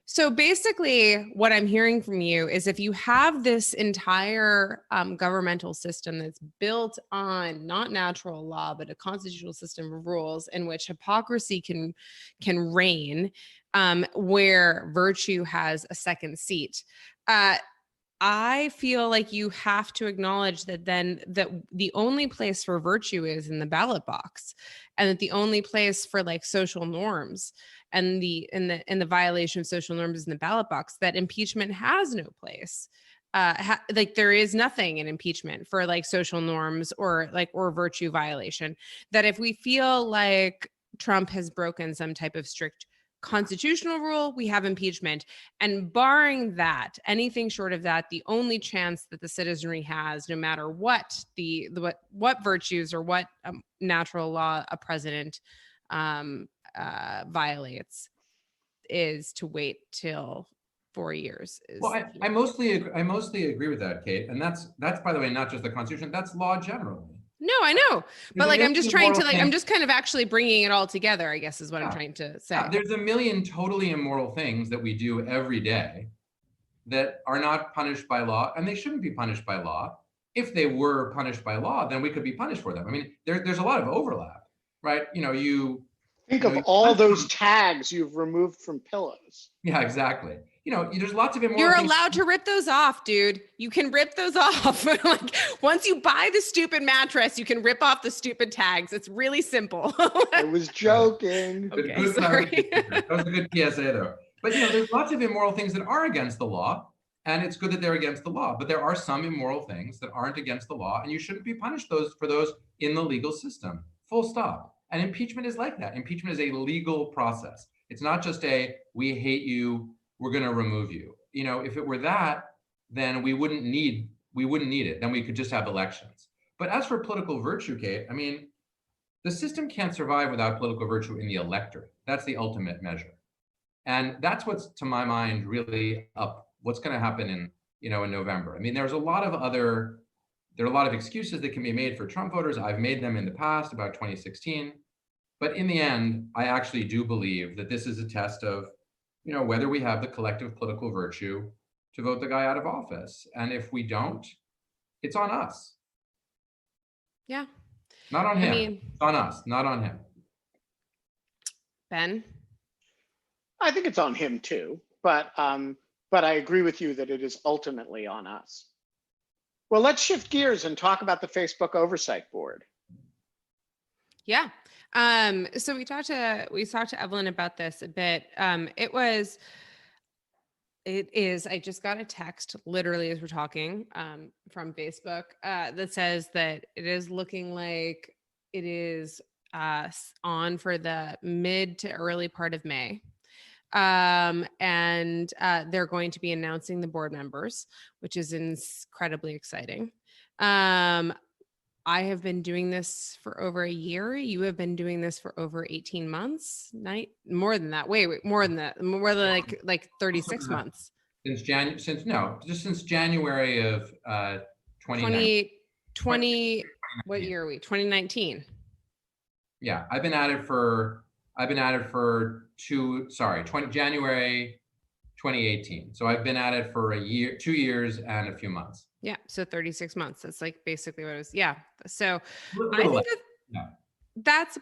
So basically what I'm hearing from you is if you have this entire governmental system that's built on not natural law, but a constitutional system of rules in which hypocrisy can reign, where virtue has a second seat, I feel like you have to acknowledge that the only place for virtue is in the ballot box, and that the only place for like social norms and the violation of social norms is in the ballot box, that impeachment has no place. There is nothing in impeachment for like social norms or virtue violation. That if we feel like Trump has broken some type of strict constitutional rule, we have impeachment. And barring that, anything short of that, the only chance that the citizenry has, no matter what what virtues or what natural law a president violates, is to wait till 4 years. I mostly agree with that, Kate. And that's by the way, not just the Constitution, that's law generally. No, I know. But I'm just trying to I'm just kind of actually bringing it all together, I guess, is what I'm trying to say. There's a million totally immoral things that we do every day that are not punished by law, and they shouldn't be punished by law. If they were punished by law, then we could be punished for them. I mean, there's a lot of overlap, right? You think of all those tags you've removed from pillows. Yeah, exactly. There's lots of immoral You're allowed to rip those off, dude. You can rip those off. Once you buy the stupid mattress, you can rip off the stupid tags. It's really simple. I was joking. Okay, sorry. That was a good PSA though. But there's lots of immoral things that are against the law, and it's good that they're against the law. But there are some immoral things that aren't against the law, and you shouldn't be punished for those in the legal system. Full stop. And impeachment is like that. Impeachment is a legal process. It's not just we hate you, we're going to remove you. If it were that, then we wouldn't need it. Then we could just have elections. But as for political virtue, Kate, I mean, the system can't survive without political virtue in the electorate. That's the ultimate measure. And that's what's, to my mind, really what's going to happen in November. I mean, there are a lot of excuses that can be made for Trump voters. I've made them in the past about 2016. But in the end, I actually do believe that this is a test of whether we have the collective political virtue to vote the guy out of office. And if we don't, it's on us. Yeah. Not on him. It's on us, not on him. Ben? I think it's on him too, but I agree with you that it is ultimately on us. Well, let's shift gears and talk about the Facebook Oversight Board. Yeah. So we talked to Evelyn about this a bit. I just got a text literally as we're talking, from Facebook, that says that it is looking like it is, on for the mid to early part of May. And they're going to be announcing the board members, which is incredibly exciting. I have been doing this for over a year. You have been doing this for over 18 months, more than that. Wait, more than that. More than like 36 months. Since January of 2020. What year are we? 2019. Yeah, I've been at it for January 2018. So I've been at it for 2 years and a few months. Yeah. So 36 months. That's like basically what it was. Yeah. So I think that's,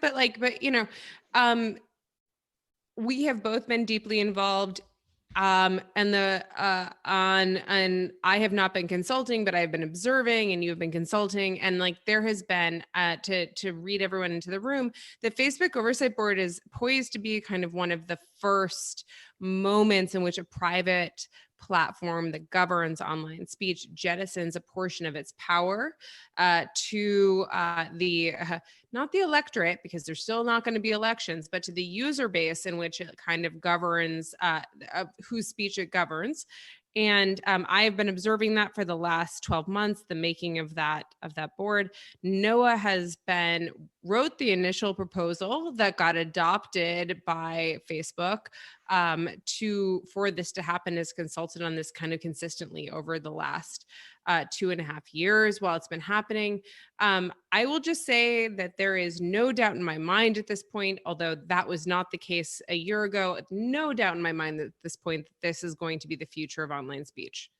we have both been deeply involved And I have not been consulting, but I've been observing, and you've been consulting, and like there has been to read everyone into the room, the Facebook Oversight Board is poised to be kind of one of the first moments in which a private platform that governs online speech jettisons a portion of its power to the not the electorate, because there's still not going to be elections, but to the user base in which it kind of governs, whose speech it governs. And I have been observing that for the last 12 months, the making of that board. Noah wrote the initial proposal that got adopted by Facebook for this to happen, has consulted on this kind of consistently over the last 2.5 years while it's been happening. I will just say that there is no doubt in my mind at this point, although that was not the case a year ago, no doubt in my mind at this point that this is going to be the future of online speech,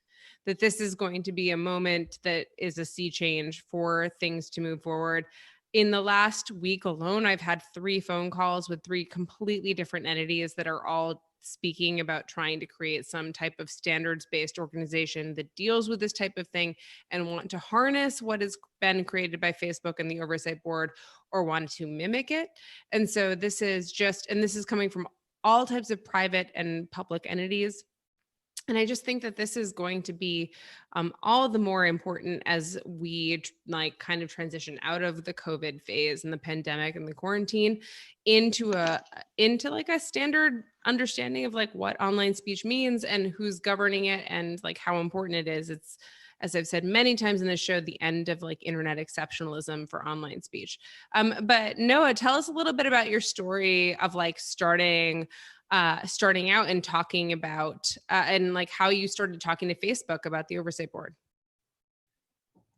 that this is going to be a moment that is a sea change for things to move forward. In the last week alone, I've had 3 phone calls with 3 completely different entities that are all speaking about trying to create some type of standards-based organization that deals with this type of thing and want to harness what has been created by Facebook and the Oversight Board, or want to mimic it. And so this is coming from all types of private and public entities. And I just think that this is going to be all the more important as we kind of transition out of the COVID phase and the pandemic and the quarantine into like a standard understanding of like what online speech means and who's governing it and like how important it is. It's, as I've said many times in this show, the end of like internet exceptionalism for online speech. But Noah, tell us a little bit about your story of like starting out and talking about and like how you started talking to Facebook about the Oversight Board.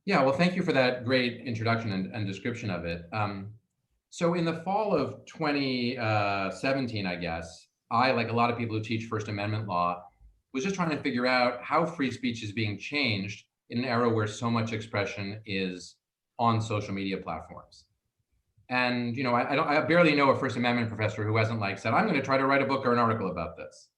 Yeah, well, thank you for that great introduction and description of it. So in the fall of 2017, I guess, I, like a lot of people who teach First Amendment law, was just trying to figure out how free speech is being changed in an era where so much expression is on social media platforms. And I barely know a First Amendment professor who hasn't said, I'm going to try to write a book or an article about this.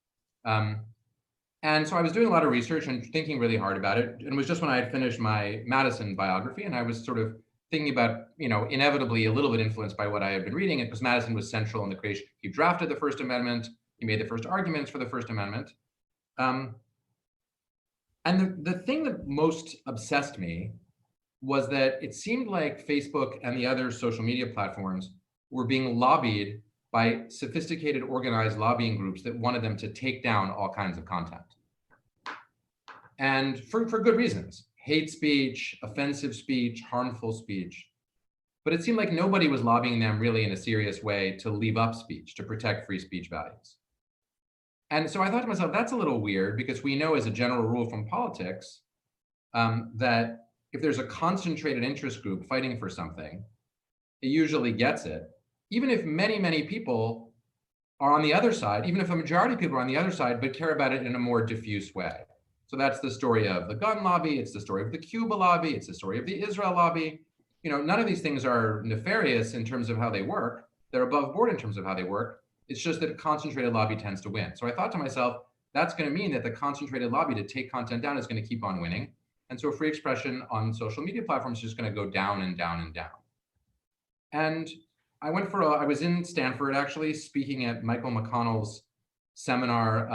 And so I was doing a lot of research and thinking really hard about it. And it was just when I had finished my Madison biography, and I was sort of thinking about, inevitably a little bit influenced by what I had been reading, because Madison was central in the creation. He drafted the First Amendment. He made the first arguments for the First Amendment. And the thing that most obsessed me was that it seemed like Facebook and the other social media platforms were being lobbied by sophisticated, organized lobbying groups that wanted them to take down all kinds of content. And for good reasons: hate speech, offensive speech, harmful speech. But it seemed like nobody was lobbying them really in a serious way to leave up speech, to protect free speech values. And so I thought to myself, that's a little weird, because we know as a general rule from politics that if there's a concentrated interest group fighting for something, it usually gets it, even if many, many people are on the other side, even if a majority of people are on the other side, but care about it in a more diffuse way. So that's the story of the gun lobby. It's the story of the Cuba lobby. It's the story of the Israel lobby. None of these things are nefarious in terms of how they work. They're above board in terms of how they work. It's just that a concentrated lobby tends to win. So I thought to myself, that's going to mean that the concentrated lobby to take content down is going to keep on winning. And so free expression on social media platforms is just going to go down and down and down. And I was in Stanford, actually, speaking at Michael McConnell's seminar,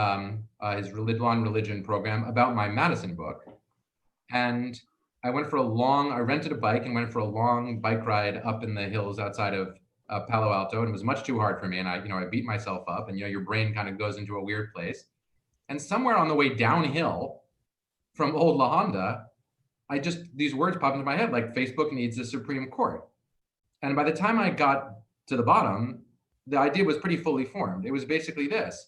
his Law and Religion program, about my Madison book. And I rented a bike and went for a long bike ride up in the hills outside of Palo Alto, and it was much too hard for me. And I beat myself up, and your brain kind of goes into a weird place. And somewhere on the way downhill from Old La Honda, these words popped into my head, like, Facebook needs a Supreme Court. And by the time I got to the bottom, the idea was pretty fully formed. It was basically this: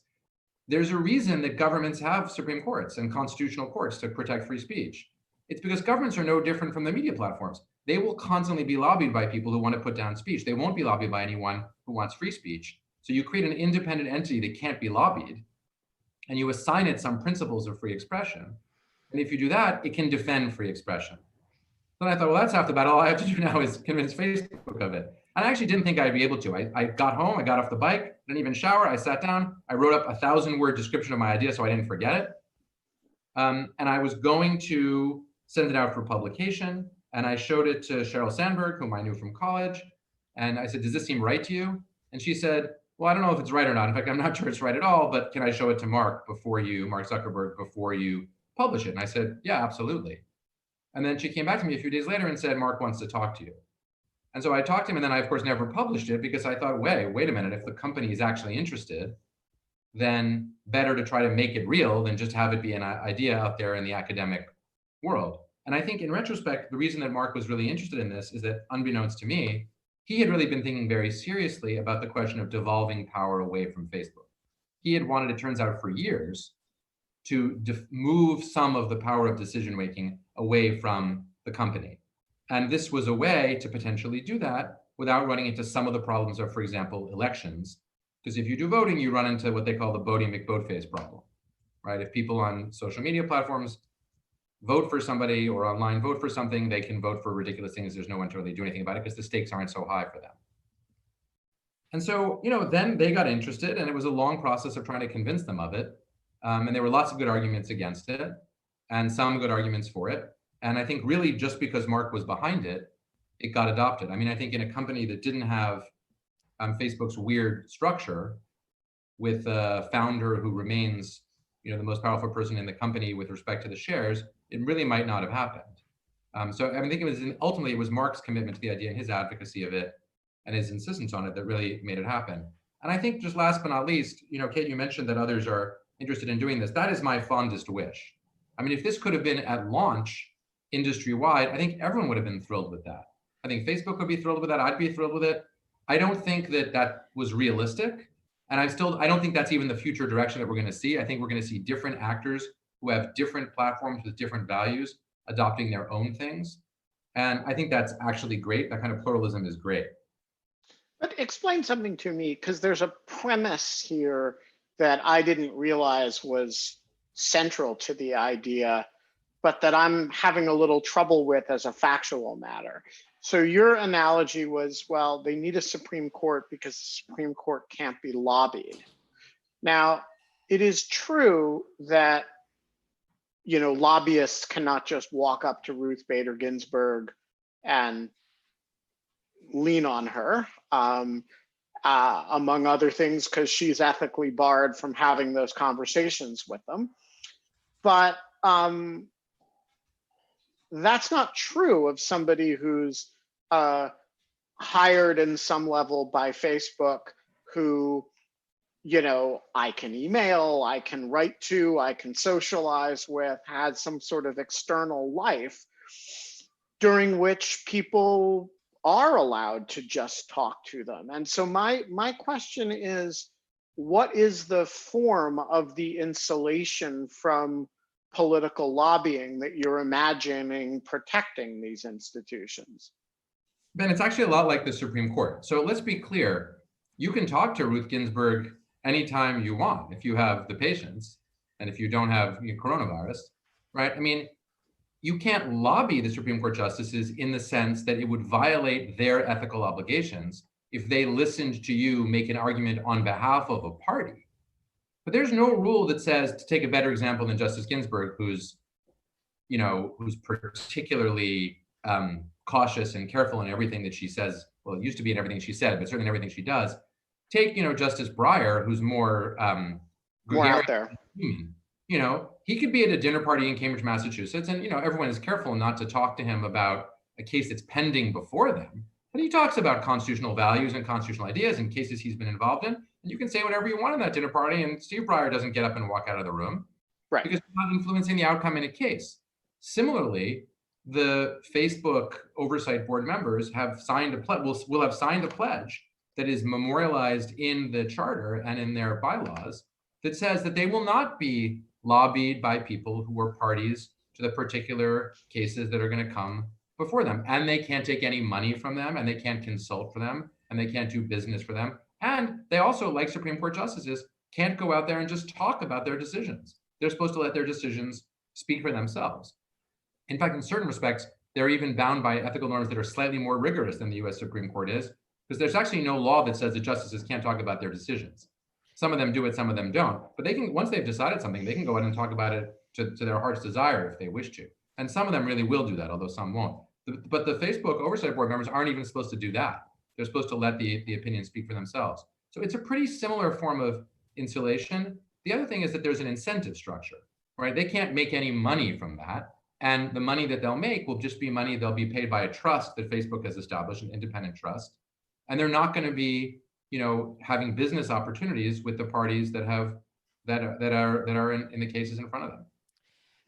there's a reason that governments have Supreme Courts and constitutional courts to protect free speech. It's because governments are no different from the media platforms. They will constantly be lobbied by people who want to put down speech. They won't be lobbied by anyone who wants free speech. So you create an independent entity that can't be lobbied, and you assign it some principles of free expression. And if you do that, it can defend free expression. Then I thought, well, that's half the battle. All I have to do now is convince Facebook of it. And I actually didn't think I'd be able to. I got home, I got off the bike, didn't even shower. I sat down, I wrote up a 1,000-word description of my idea so I didn't forget it. And I was going to send it out for publication. And I showed it to Sheryl Sandberg, whom I knew from college. And I said, does this seem right to you? And she said, well, I don't know if it's right or not. In fact, I'm not sure it's right at all, but can I show it to Mark Zuckerberg, before you publish it? And I said, yeah, absolutely. And then she came back to me a few days later and said, Mark wants to talk to you. And so I talked to him, and then I, of course, never published it because I thought, wait a minute, if the company is actually interested, then better to try to make it real than just have it be an idea out there in the academic world. And I think in retrospect, the reason that Mark was really interested in this is that, unbeknownst to me, he had really been thinking very seriously about the question of devolving power away from Facebook. He had wanted, it turns out, for years to move some of the power of decision-making away from the company. And this was a way to potentially do that without running into some of the problems of, for example, elections. Because if you do voting, you run into what they call the Bodie McBoatface problem, right? If people on social media platforms vote for somebody or online vote for something, they can vote for ridiculous things. There's no one to really do anything about it because the stakes aren't so high for them. And so, then they got interested, and it was a long process of trying to convince them of it. And there were lots of good arguments against it and some good arguments for it. And I think really just because Mark was behind it, it got adopted. I mean, I think in a company that didn't have Facebook's weird structure with a founder who remains, the most powerful person in the company with respect to the shares, it really might not have happened. So I think ultimately it was Mark's commitment to the idea and his advocacy of it and his insistence on it that really made it happen. And I think just last but not least, Kate, you mentioned that others are interested in doing this. That is my fondest wish. I mean, if this could have been at launch industry-wide, I think everyone would have been thrilled with that. I think Facebook would be thrilled with that. I'd be thrilled with it. I don't think that was realistic. And I don't think that's even the future direction that we're going to see. I think we're going to see different actors who have different platforms with different values adopting their own things. And I think that's actually great. That kind of pluralism is great. But explain something to me, because there's a premise here that I didn't realize was central to the idea, but that I'm having a little trouble with as a factual matter. So your analogy was, well, they need a Supreme Court because the Supreme Court can't be lobbied. Now, it is true that, lobbyists cannot just walk up to Ruth Bader Ginsburg and lean on her, among other things, because she's ethically barred from having those conversations with them. But that's not true of somebody who's hired in some level by Facebook, who, I can email, I can write to, I can socialize with, has some sort of external life during which people are allowed to just talk to them. And so my question is, what is the form of the insulation from political lobbying that you're imagining protecting these institutions? Ben, it's actually a lot like the Supreme Court. So let's be clear. You can talk to Ruth Ginsburg anytime you want if you have the patience and if you don't have coronavirus, right? I mean, you can't lobby the Supreme Court justices in the sense that it would violate their ethical obligations if they listened to you make an argument on behalf of a party. But there's no rule that says, to take a better example than Justice Ginsburg, who's particularly cautious and careful in everything that she says. Well, it used to be in everything she said, but certainly in everything she does. Take, Justice Breyer, who's more out there. Human. He could be at a dinner party in Cambridge, Massachusetts, and everyone is careful not to talk to him about a case that's pending before them. But he talks about constitutional values and constitutional ideas and cases he's been involved in. And you can say whatever you want in that dinner party, and Steve Breyer doesn't get up and walk out of the room, right? Because he's not influencing the outcome in a case. Similarly, the Facebook oversight board members have signed a pledge. Will have signed a pledge that is memorialized in the charter and in their bylaws that says that they will not be lobbied by people who are parties to the particular cases that are going to come before them. And they can't take any money from them, and they can't consult for them, and they can't do business for them. And they also, like Supreme Court justices, can't go out there and just talk about their decisions. They're supposed to let their decisions speak for themselves. In fact, in certain respects, they're even bound by ethical norms that are slightly more rigorous than the US Supreme Court is, because there's actually no law that says that justices can't talk about their decisions. Some of them do it, some of them don't. But they can, once they've decided something, they can go ahead and talk about it to their heart's desire if they wish to. And some of them really will do that, although some won't. But the Facebook Oversight Board members aren't even supposed to do that. They're supposed to let the opinions speak for themselves. So it's a pretty similar form of insulation. The other thing is that there's an incentive structure, right? They can't make any money from that. And the money that they'll make will just be money they'll be paid by a trust that Facebook has established, an independent trust. And they're not going to be, having business opportunities with the parties that are in the cases in front of them.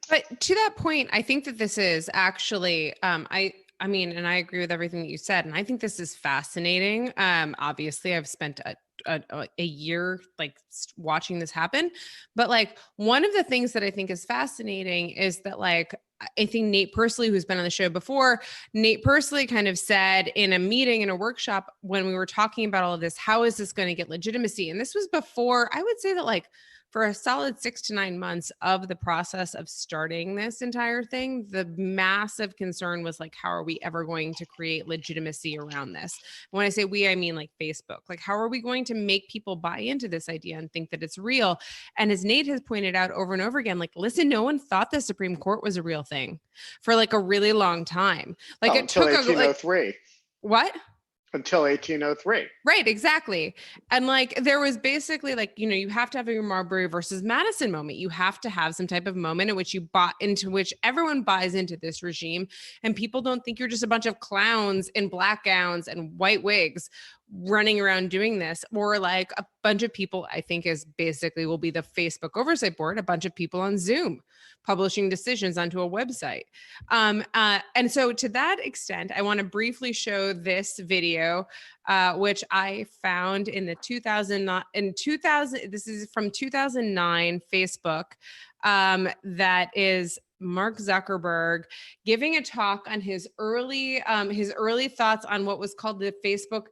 But to that point, I think that this is actually, I mean, and I agree with everything that you said, and I think this is fascinating. Obviously, I've spent a year like watching this happen, but like one of the things that I think is fascinating is that like I think Nate Persley, who's been on the show before, Nate Persley kind of said in a meeting, in a workshop, when we were talking about all of this, how is this going to get legitimacy? And this was before, I would say that like for a solid 6 to 9 months of the process of starting this entire thing, the massive concern was like, how are we ever going to create legitimacy around this? When I say we, I mean like Facebook. Like, how are we going to make people buy into this idea and think that it's real? And as Nate has pointed out over and over again, like, listen, no one thought the Supreme Court was a real thing for like a really long time. Like it until took 1803. What? Until 1803. Right, exactly. And like there was basically like, you have to have your Marbury versus Madison moment. You have to have some type of moment in which which everyone buys into this regime and people don't think you're just a bunch of clowns in black gowns and white wigs running around doing this, or like a bunch of people, I think is basically will be the Facebook Oversight Board, a bunch of people on Zoom publishing decisions onto a website. And so to that extent, I want to briefly show this video, which I found in the 2000, this is from 2009 Facebook, that is Mark Zuckerberg giving a talk on his early thoughts on what was called the Facebook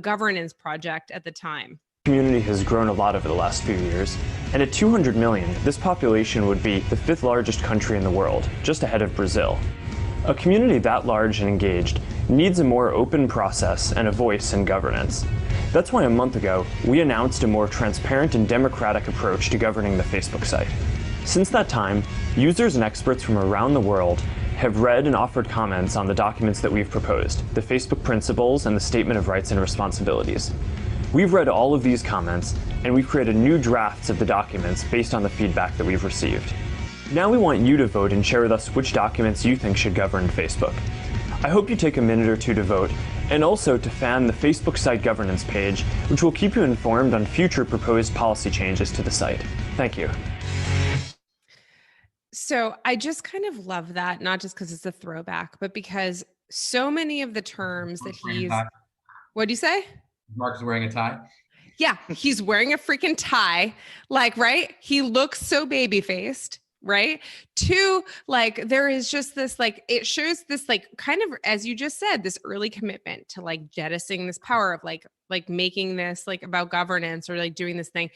governance project at the time. Community has grown a lot over the last few years, and at 200 million, this population would be the 5th largest country in the world, just ahead of Brazil. A community that large and engaged needs a more open process and a voice in governance. That's why a month ago, we announced a more transparent and democratic approach to governing the Facebook site. Since that time, users and experts from around the world have read and offered comments on the documents that we've proposed, the Facebook Principles and the Statement of Rights and Responsibilities. We've read all of these comments, and we've created new drafts of the documents based on the feedback that we've received. Now we want you to vote and share with us which documents you think should govern Facebook. I hope you take a minute or two to vote, and also to fan the Facebook site governance page, which will keep you informed on future proposed policy changes to the site. Thank you. So I just kind of love that, not just because it's a throwback, but because so many of the terms that what'd you say? Mark's wearing a tie. Yeah, he's wearing a freaking tie. Like, right? He looks so baby-faced, right? 2, like, there is just this, like, it shows this, like, kind of, as you just said, this early commitment to, like, jettisoning this power of, like making this, like, about governance or, like, doing this thing.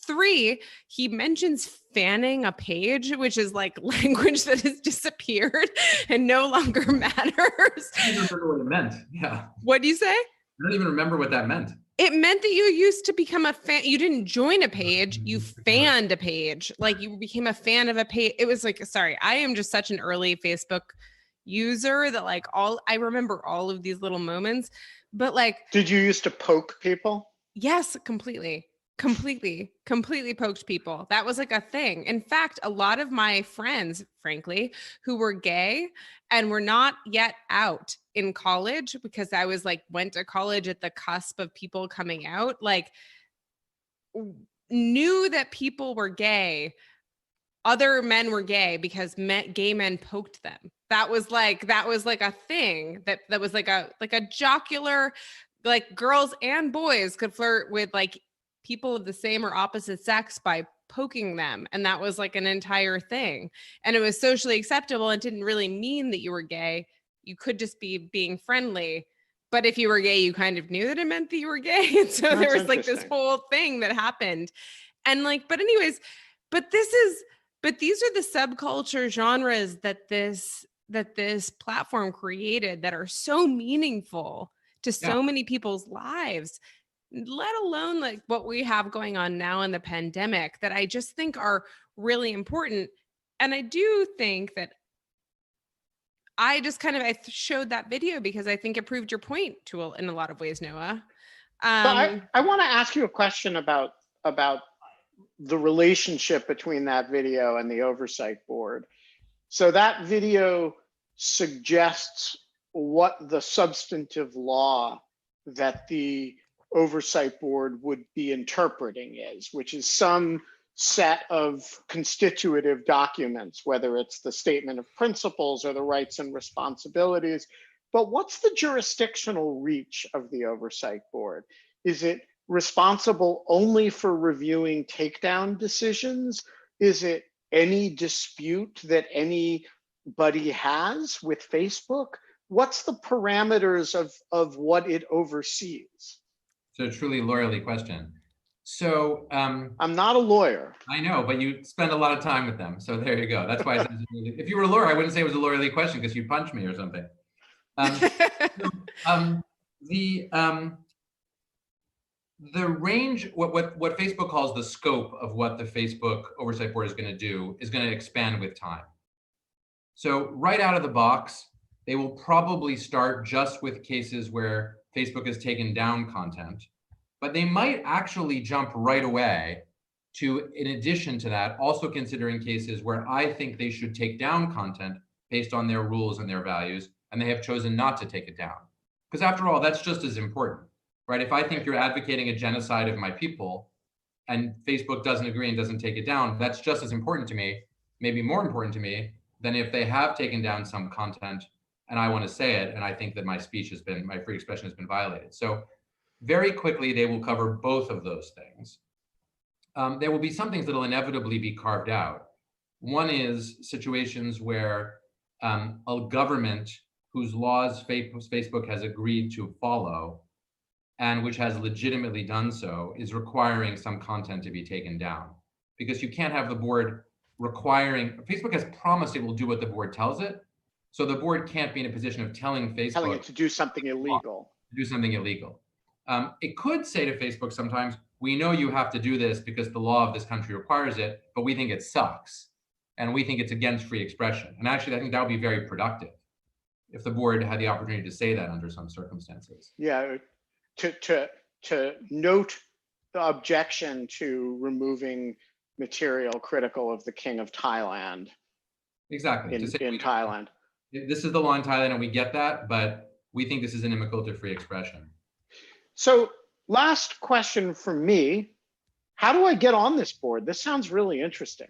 3, he mentions fanning a page, which is like language that has disappeared and no longer matters. I don't remember what it meant. Yeah. What do you say? I don't even remember what that meant. It meant that you used to become a fan. You didn't join a page, you fanned a page. Like you became a fan of a page. It was like, sorry, I am just such an early Facebook user that like I remember all of these little moments, but like. Did you used to poke people? Yes, completely poked people. That was like a thing. In fact, a lot of my friends, frankly, who were gay and were not yet out in college, because I was like, went to college at the cusp of people coming out, like knew that people were gay. Other men were gay because gay men poked them. That was like a thing that was like a jocular, like girls and boys could flirt with like people of the same or opposite sex by poking them. And that was like an entire thing. And it was socially acceptable. It didn't really mean that you were gay. You could just be being friendly. But if you were gay, you kind of knew that it meant that you were gay. And so there was like this whole thing that happened. And like, but anyways, but these are the subculture genres that this platform created that are so meaningful to so many people's lives, let alone like what we have going on now in the pandemic, that I just think are really important. And I do think that I just kind of I showed that video because I think it proved your point in a lot of ways, Noah. So I want to ask you a question about the relationship between that video and the oversight board. So that video suggests what the substantive law that the oversight board would be interpreting is, which is some set of constitutive documents, whether it's the statement of principles or the rights and responsibilities. But what's the jurisdictional reach of the oversight board? Is it responsible only for reviewing takedown decisions? Is it any dispute that anybody has with Facebook? What's the parameters of what it oversees? So a truly lawyerly question. So I'm not a lawyer. I know, but you spend a lot of time with them. So there you go. That's why I said, if you were a lawyer, I wouldn't say it was a lawyerly question because you'd punch me or something. The range, what Facebook calls the scope of what the Facebook Oversight Board is going to do is going to expand with time. So right out of the box, they will probably start just with cases where Facebook has taken down content, but they might actually jump right away to, in addition to that, also considering cases where I think they should take down content based on their rules and their values, and they have chosen not to take it down. Because after all, that's just as important, right? If I think you're advocating a genocide of my people and Facebook doesn't agree and doesn't take it down, that's just as important to me, maybe more important to me than if they have taken down some content and I want to say it, and I think that my speech has been, my free expression has been violated. So very quickly, they will cover both of those things. There will be some things that will inevitably be carved out. One is situations where a government whose laws Facebook has agreed to follow and which has legitimately done so is requiring some content to be taken down. Because you can't have the board requiring, Facebook has promised it will do what the board tells it. So the board can't be in a position of telling Facebook to do something illegal. It could say to Facebook sometimes, we know you have to do this because the law of this country requires it, but we think it sucks. And we think it's against free expression. And actually, I think that would be very productive if the board had the opportunity to say that under some circumstances. Yeah, to note the objection to removing material critical of the King of Thailand. Exactly. In Thailand. This is the law in Thailand and we get that, but we think this is inimical to free expression. So last question from me, how do I get on this board? This sounds really interesting.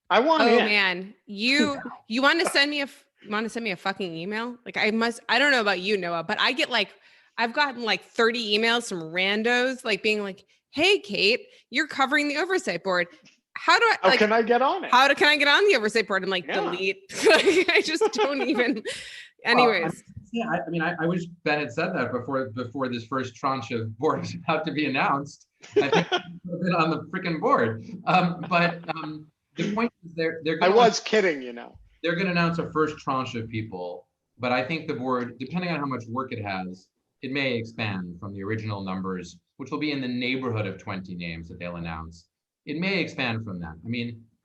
I want in. Oh man, you want to send me a fucking email? Like I don't know about you, Noah, but I've gotten like 30 emails from randos, like being like, hey, Kate, you're covering the oversight board. How can I get on it? How can I get on the oversight board? And delete. I just don't even. Anyways. I wish Ben had said that before this first tranche of boards about to be announced. I think we've been on the freaking board. But the point is I was kidding, They're going to announce a first tranche of people, but I think the board, depending on how much work it has, it may expand from the original numbers, which will be in the neighborhood of 20 names that they'll announce. It may expand from that.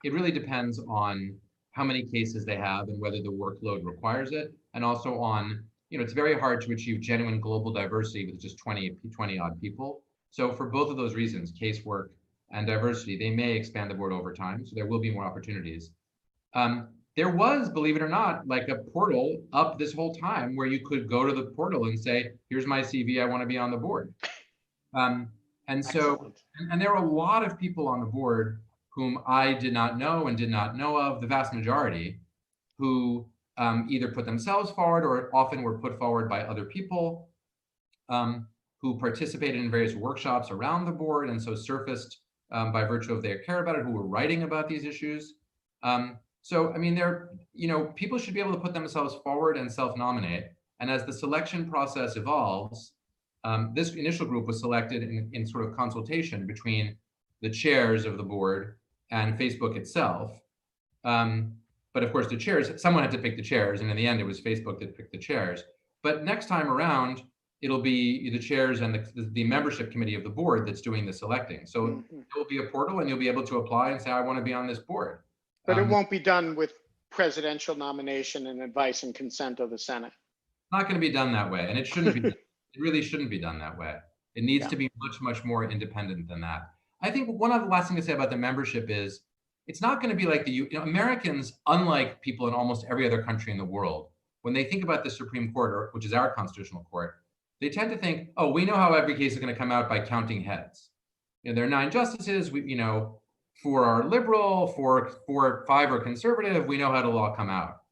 It really depends on how many cases they have and whether the workload requires it. And also on, it's very hard to achieve genuine global diversity with just 20 odd people. So for both of those reasons, casework and diversity, they may expand the board over time. So there will be more opportunities. There was, believe it or not, like a portal up this whole time where you could go to the portal and say, here's my CV, I want to be on the board. And there are a lot of people on the board whom I did not know and did not know of, the vast majority, who either put themselves forward or often were put forward by other people, who participated in various workshops around the board and so surfaced by virtue of their care about it, who were writing about these issues. People should be able to put themselves forward and self-nominate. And as the selection process evolves, this initial group was selected in sort of consultation between the chairs of the board and Facebook itself. But of course, the chairs, someone had to pick the chairs, and in the end, it was Facebook that picked the chairs. But next time around, it'll be the chairs and the membership committee of the board that's doing the selecting. So there will be a portal and you'll be able to apply and say, I want to be on this board. But it won't be done with presidential nomination and advice and consent of the Senate. Not going to be done that way. And it shouldn't be, it really shouldn't be done that way. It needs to be much, much more independent than that. I think one of the last thing to say about the membership is it's not going to be like Americans, unlike people in almost every other country in the world, when they think about the Supreme Court, which is our constitutional court, they tend to think, oh, we know how every case is going to come out by counting heads. There are 9 justices, 4 are liberal, 5 are conservative, we know how it'll all come out.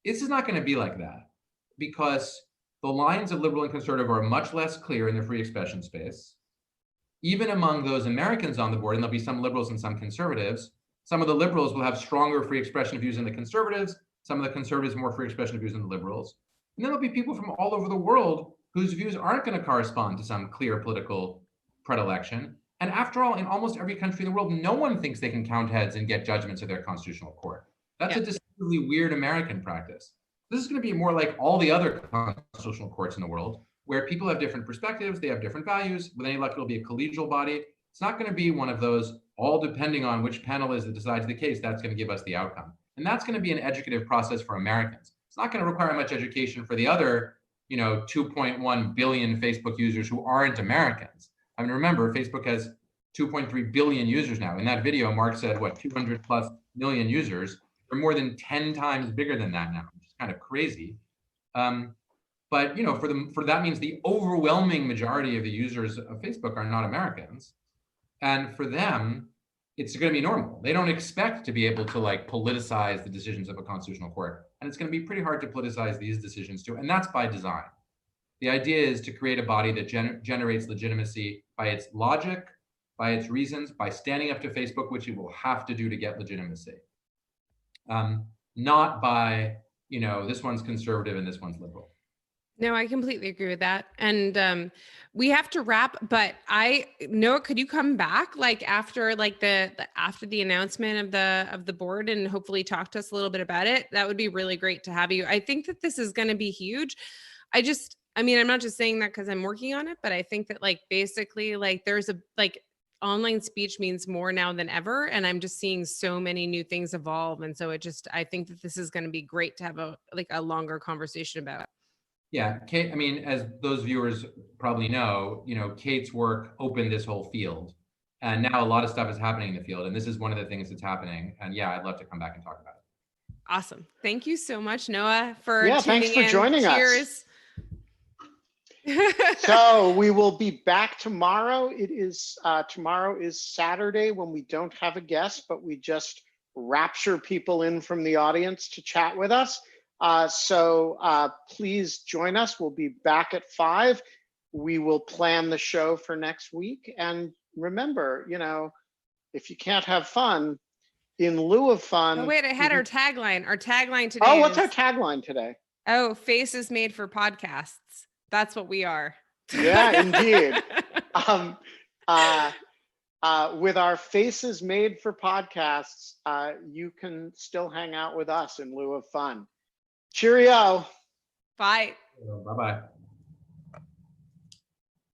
This is not going to be like that, because the lines of liberal and conservative are much less clear in the free expression space. Even among those Americans on the board, and there'll be some liberals and some conservatives, some of the liberals will have stronger free expression views than the conservatives, some of the conservatives more free expression views than the liberals. And then there'll be people from all over the world whose views aren't going to correspond to some clear political predilection. And after all, in almost every country in the world, no one thinks they can count heads and get judgments of their constitutional court. That's a distinctly weird American practice. This is going to be more like all the other constitutional courts in the world, where people have different perspectives, they have different values. With any luck, it'll be a collegial body. It's not going to be one of those, all depending on which panel is that decides the case, that's going to give us the outcome. And that's going to be an educative process for Americans. It's not going to require much education for the other, 2.1 billion Facebook users who aren't Americans. I mean, remember, Facebook has 2.3 billion users now. In that video, Mark said, 200 plus million users. They're more than 10 times bigger than that now, which is kind of crazy. But for that means the overwhelming majority of the users of Facebook are not Americans, and for them, it's going to be normal. They don't expect to be able to politicize the decisions of a constitutional court, and it's going to be pretty hard to politicize these decisions too, and that's by design. The idea is to create a body that generates legitimacy by its logic, by its reasons, by standing up to Facebook, which it will have to do to get legitimacy, not by this one's conservative and this one's liberal. No, I completely agree with that. And we have to wrap, but Noah, could you come back after after the announcement of the board and hopefully talk to us a little bit about it? That would be really great to have you. I think that this is going to be huge. I'm not just saying that because I'm working on it, but I think that basically there's online speech means more now than ever. And I'm just seeing so many new things evolve. And so I think that this is going to be great to have a longer conversation about. Yeah, Kate, as those viewers probably know, Kate's work opened this whole field, and now a lot of stuff is happening in the field, and this is one of the things that's happening. And yeah, I'd love to come back and talk about it. Awesome. Thank you so much, Noah, for thanks for joining us. So we will be back tomorrow. Tomorrow is Saturday when we don't have a guest, but we just rapture people in from the audience to chat with us. So please join us. We'll be back at 5. We will plan the show for next week. And remember, if you can't have fun, in lieu of fun. Oh, wait, I had our tagline. Our tagline today. Oh, what's our tagline today? Oh, faces made for podcasts. That's what we are. Yeah, indeed. With our faces made for podcasts, you can still hang out with us in lieu of fun. Cheerio. Bye. Bye-bye.